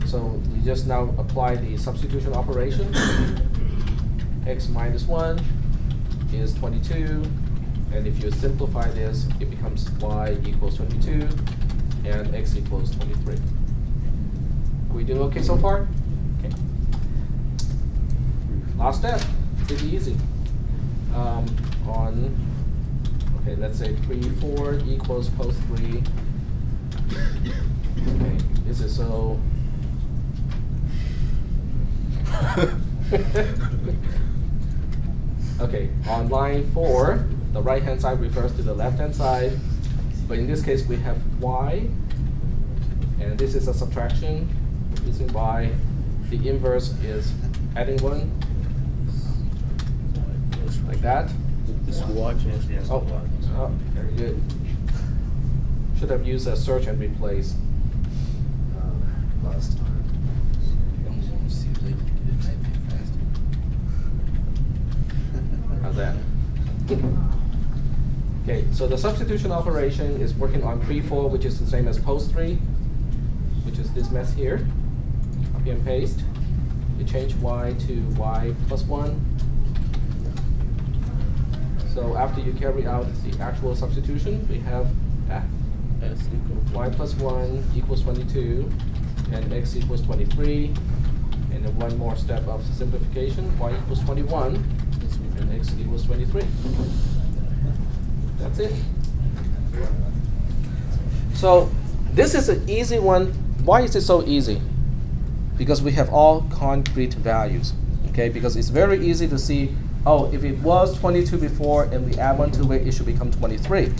So we just now apply the substitution operation. X minus 1 is 22. And if you simplify this, it becomes y equals 22 and x equals 23. You okay so far? Okay. Last step, pretty easy. Okay, let's say 3, 4 equals post 3. Okay, this is so. Okay, on line 4, the right hand side refers to the left hand side, but in this case we have y, and this is a subtraction using y. The inverse is adding 1, like that. Just watch it. Yes. Oh, very good. Should have used a search and replace last time. How's that? Okay, so the substitution operation is working on pre-4, which is the same as post 3, which is this mess here. Copy and paste. You change y to y plus 1. So after you carry out the actual substitution, we have y plus 1 equals 22, and x equals 23. And then one more step of simplification, y equals 21, and x equals 23. That's it. So this is an easy one. Why is it so easy? Because we have all concrete values. Okay, because it's very easy to see, oh, if it was 22 before and we add 1 to it, it should become 23.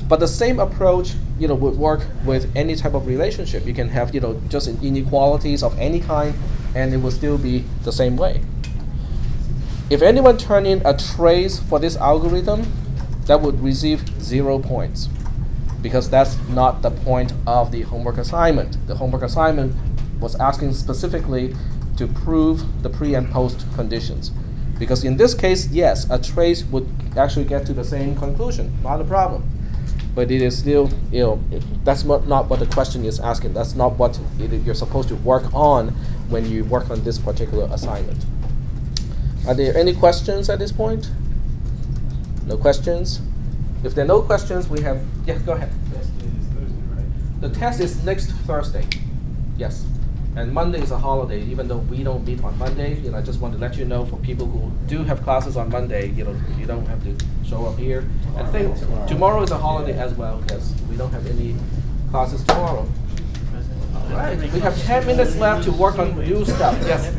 But the same approach, would work with any type of relationship. You can have, just inequalities of any kind, and it will still be the same way. If anyone turn in a trace for this algorithm, that would receive 0 points, because that's not the point of the homework assignment. The homework assignment was asking specifically to prove the pre and post conditions. Because in this case, yes, a trace would actually get to the same conclusion, not a problem. But it is still, that's not what the question is asking. That's not what you're supposed to work on when you work on this particular assignment. Are there any questions at this point? No questions? If there are no questions, we have, yeah, go ahead. The test is next Thursday. Yes. And Monday is a holiday, even though we don't meet on Monday. I just want to let you know, for people who do have classes on Monday, you don't have to show up here. I think tomorrow is a holiday as well. Yes, we don't have any classes tomorrow. All right, we have 10 minutes left to work on new stuff. Yes.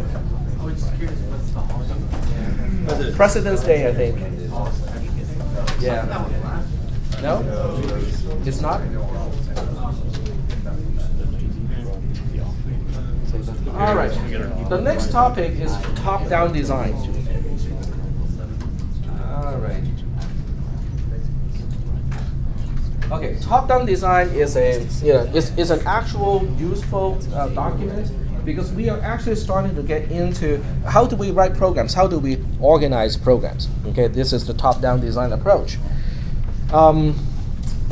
I was just curious, what's the holiday? President's Day, I think. Yeah. No? It's not? All right. The next topic is top-down design. All right. Okay, top-down design is is an actual useful document, because we are actually starting to get into how do we write programs, how do we organize programs. Okay, this is the top-down design approach.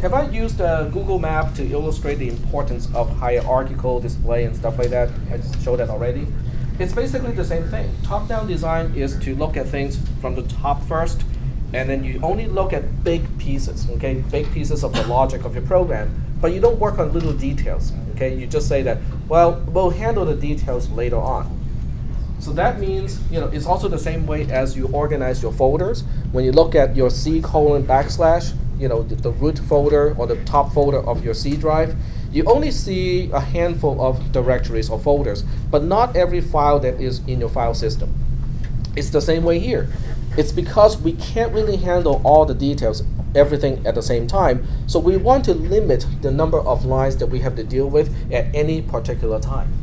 Have I used Google Map to illustrate the importance of hierarchical display and stuff like that? I showed that already. It's basically the same thing. Top-down design is to look at things from the top first, and then you only look at big pieces, okay? Big pieces of the logic of your program, but you don't work on little details, okay? You just say that, well, we'll handle the details later on. So that means, it's also the same way as you organize your folders. When you look at your C:\\, the root folder or the top folder of your C drive, you only see a handful of directories or folders, but not every file that is in your file system. It's the same way here. It's because we can't really handle all the details, everything at the same time, so we want to limit the number of lines that we have to deal with at any particular time.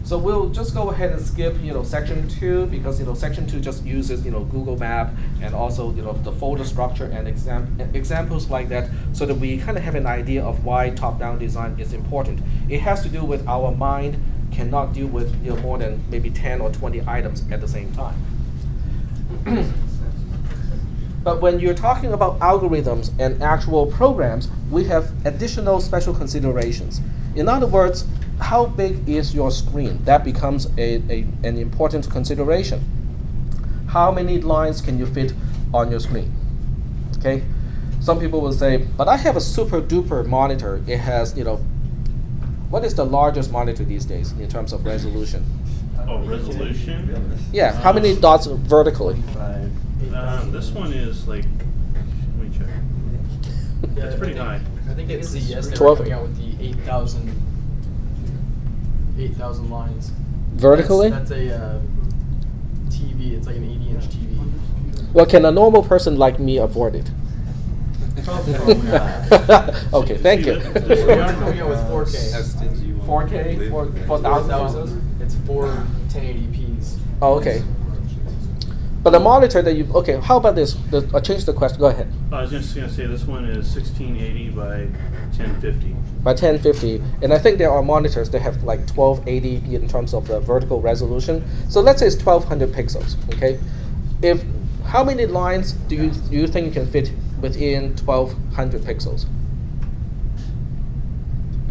So we'll just go ahead and skip, section 2, because section 2 just uses Google Map and also the folder structure and examples like that, so that we kind of have an idea of why top-down design is important. It has to do with our mind cannot deal with more than maybe 10 or 20 items at the same time. But when you're talking about algorithms and actual programs, we have additional special considerations. In other words, how big is your screen? That becomes an important consideration. How many lines can you fit on your screen? Okay, some people will say, but I have a super duper monitor. It has What is the largest monitor these days in terms of resolution? Oh, resolution? Yeah, how many dots vertically? This one is like, let me check. It's pretty high. I think at CES they're 12. coming out with the 8,000 lines. Vertically? That's a TV. It's like an 80-inch TV. Well, can a normal person like me afford it? Okay, thank you. They are coming out with 4K. How stingy you want to 4K live. for 4,000. It's 4 1080p's. Oh, okay. But the monitor that you, okay, how about this? I'll change the question. Go ahead. I was just gonna say this one is 1680 by 1050. By 1050, and I think there are monitors that have like 1280 in terms of the vertical resolution. So let's say it's 1200 pixels. Okay, how many lines do you think you can fit within 1200 pixels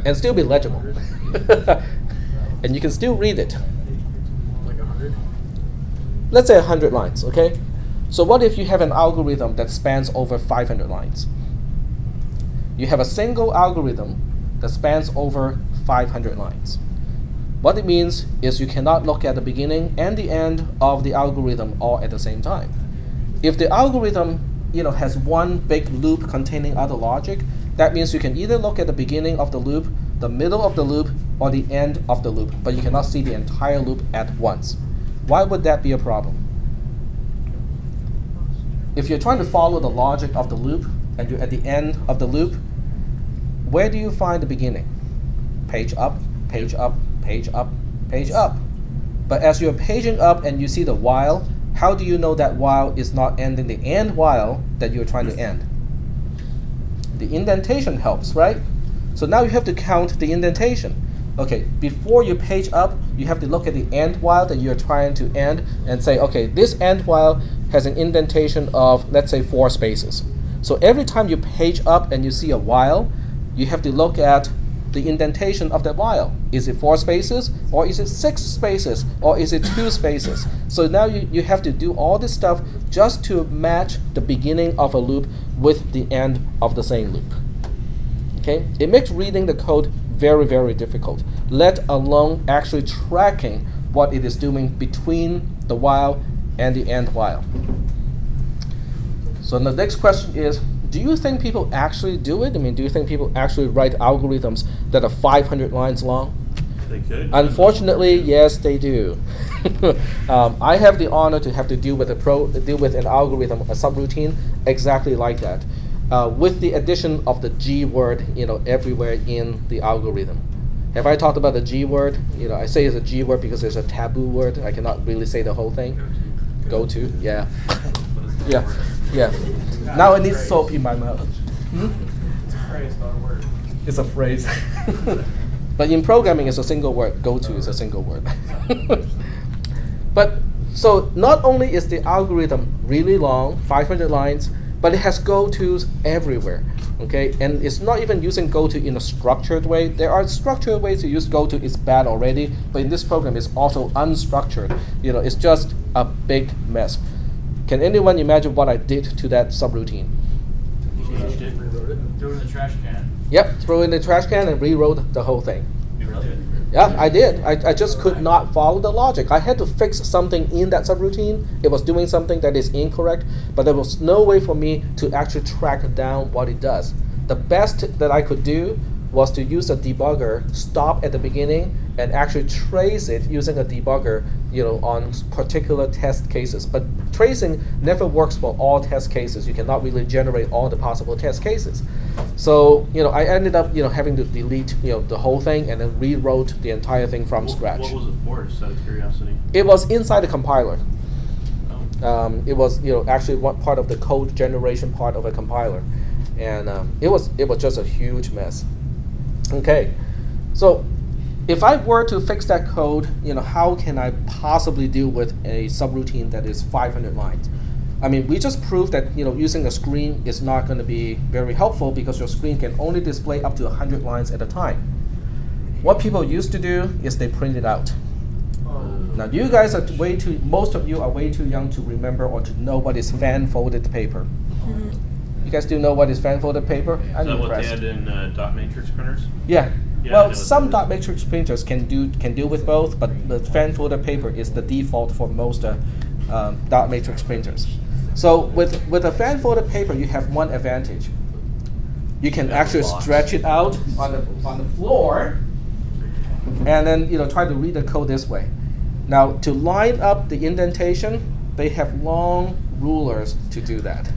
and still be legible, and you can still read it? Like 100? Let's say 100 lines. Okay, so what if you have an algorithm that spans over 500 lines? You have a single algorithm that spans over 500 lines. What it means is you cannot look at the beginning and the end of the algorithm all at the same time. If the algorithm has one big loop containing other logic, that means you can either look at the beginning of the loop, the middle of the loop, or the end of the loop, but you cannot see the entire loop at once. Why would that be a problem? If you're trying to follow the logic of the loop and you're at the end of the loop, where do you find the beginning? Page up, page up, page up, page up. But as you're paging up and you see the while, how do you know that while is not ending the end while that you're trying to end? The indentation helps, right? So now you have to count the indentation. Okay, before you page up, you have to look at the end while that you're trying to end and say, okay, this end while has an indentation of, let's say, 4 spaces. So every time you page up and you see a while, you have to look at the indentation of that while. Is it 4 spaces, or is it 6 spaces, or is it 2 spaces? So now you have to do all this stuff just to match the beginning of a loop with the end of the same loop. Okay, it makes reading the code very, very difficult, let alone actually tracking what it is doing between the while and the end while. So the next question is, do you think people actually do it? I mean, do you think people actually write algorithms that are 500 lines long? They could. Unfortunately, yes, they do. I have the honor to have to deal with an algorithm, a subroutine, exactly like that, with the addition of the G word, everywhere in the algorithm. Have I talked about the G word? I say it's a G word because it's a taboo word. I cannot really say the whole thing. Go to, yeah, yeah, yeah. Now I need soap in my mouth. It's a phrase, not a word. It's a phrase. But in programming, it's a single word. Go to is a single word. But so not only is the algorithm really long, 500 lines, but it has go-tos everywhere. Okay, and it's not even using go-to in a structured way. There are structured ways to use go-to. It's bad already, but in this program, it's also unstructured. It's just a big mess. Can anyone imagine what I did to that subroutine? Changed it. Threw it in the trash can. Yep, throw it in the trash can and rewrote the whole thing. You really did? Yeah, I did. I just could not follow the logic. I had to fix something in that subroutine. It was doing something that is incorrect, but there was no way for me to actually track down what it does. The best that I could do was to use a debugger, stop at the beginning, and actually trace it using a debugger, on particular test cases. But tracing never works for all test cases. You cannot really generate all the possible test cases. So, I ended up, having to delete, the whole thing and then rewrote the entire thing from scratch. What was it for, just out of curiosity? It was inside the compiler. Oh. It was, actually one part of the code generation part of a compiler, and it was just a huge mess. Okay, so if I were to fix that code, how can I possibly deal with a subroutine that is 500 lines? I mean, we just proved that using a screen is not going to be very helpful because your screen can only display up to 100 lines at a time. What people used to do is they print it out. Now you guys are most of you are way too young to remember or to know what is fan-folded paper. You guys do know what is fan-folded paper? Is that what they had in dot matrix printers? Yeah. Yeah, I Well, know some what dot that is. matrix printers can deal with both, but the fan folder paper is the default for most dot matrix printers. So with a fan folder paper, you have one advantage. You can Yeah, actually lots. stretch it out on the floor, and then try to read the code this way. Now to line up the indentation, they have long rulers to do that.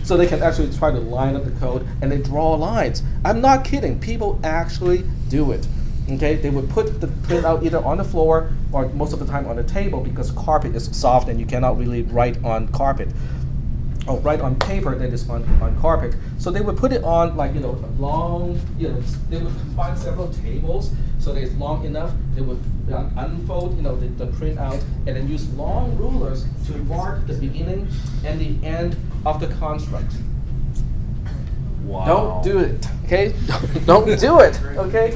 So they can actually try to line up the code, and they draw lines. I'm not kidding. People actually do it. Okay, they would put the printout either on the floor or most of the time on the table because carpet is soft and you cannot really write on carpet. Or write on paper that is on carpet. So they would put it on like a long, they would combine several tables so that it's long enough. They would unfold the printout and then use long rulers to mark the beginning and the end of the construct. Wow. Don't do it, okay? Don't do it, okay?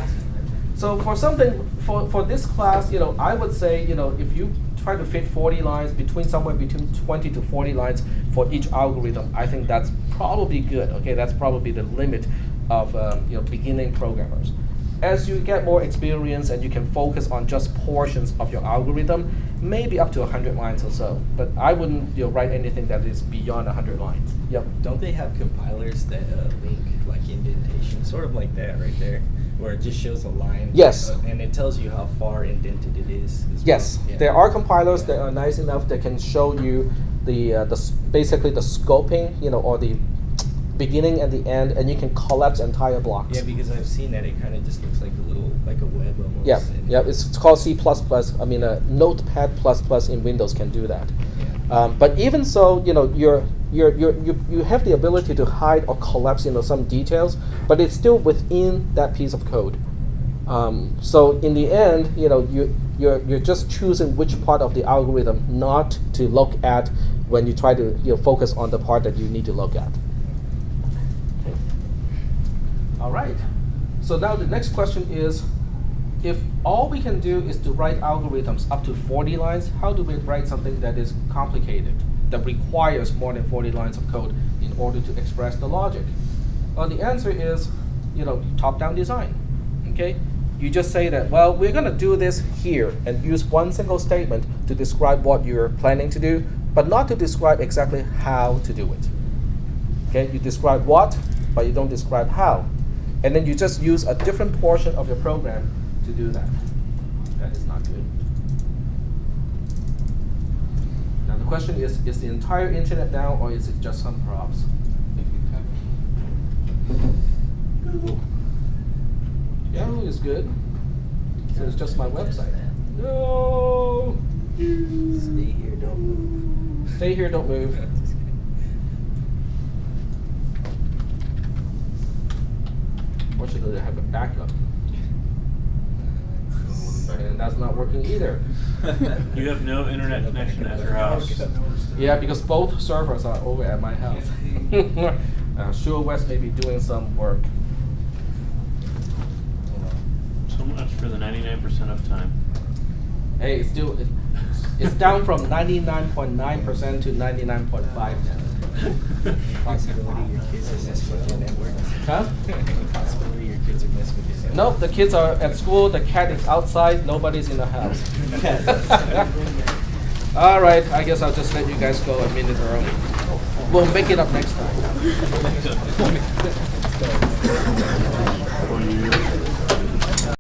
So for something, for this class, I would say, if you try to fit 40 lines, somewhere between 20 to 40 lines for each algorithm, I think that's probably good, okay? That's probably the limit of, beginning programmers. As you get more experience and you can focus on just portions of your algorithm, maybe up to 100 lines or so. But I wouldn't write anything that is beyond 100 lines. Yep. Don't they have compilers that link like indentation, sort of like that right there, where it just shows a line? Yes. And it tells you how far indented it is. As Yes, well. Yeah. there are compilers that are nice enough that can show you basically the scoping, or the beginning and the end, and you can collapse entire blocks. Yeah, because I've seen that. It kind of just looks like a web almost. Yeah, and- yeah, it's called C++. I mean, Notepad++ in Windows can do that. Yeah. But even so, you have the ability to hide or collapse, some details, but it's still within that piece of code. So in the end, you're just choosing which part of the algorithm not to look at when you try to focus on the part that you need to look at. Okay. All right. So now the next question is, if all we can do is to write algorithms up to 40 lines, how do we write something that is complicated, that requires more than 40 lines of code in order to express the logic? Well, the answer is, top-down design. Okay? You just say that, well, we're going to do this here and use one single statement to describe what you're planning to do, but not to describe exactly how to do it. Okay? You describe what, but you don't describe how. And then you just use a different portion of your program to do that. That is not good. Now the question is the entire internet down, or is it just some props? Yahoo is good. So it's just my website. No! Stay here, don't move. Stay here, don't move. Fortunately, I have a backup. And that's not working either. You have no internet connection at your house. Yeah, because both servers are over at my house. Sure West may be doing some work. So much for the 99% of time. Hey, it's down from 99.9% to 99.5 now. Possibility your kids are messing with your network. Huh? Possibility your kids are messing with your network. Nope, the kids are at school, the cat is outside, nobody's in the house. All right, I guess I'll just let you guys go a minute early. We'll make it up next time.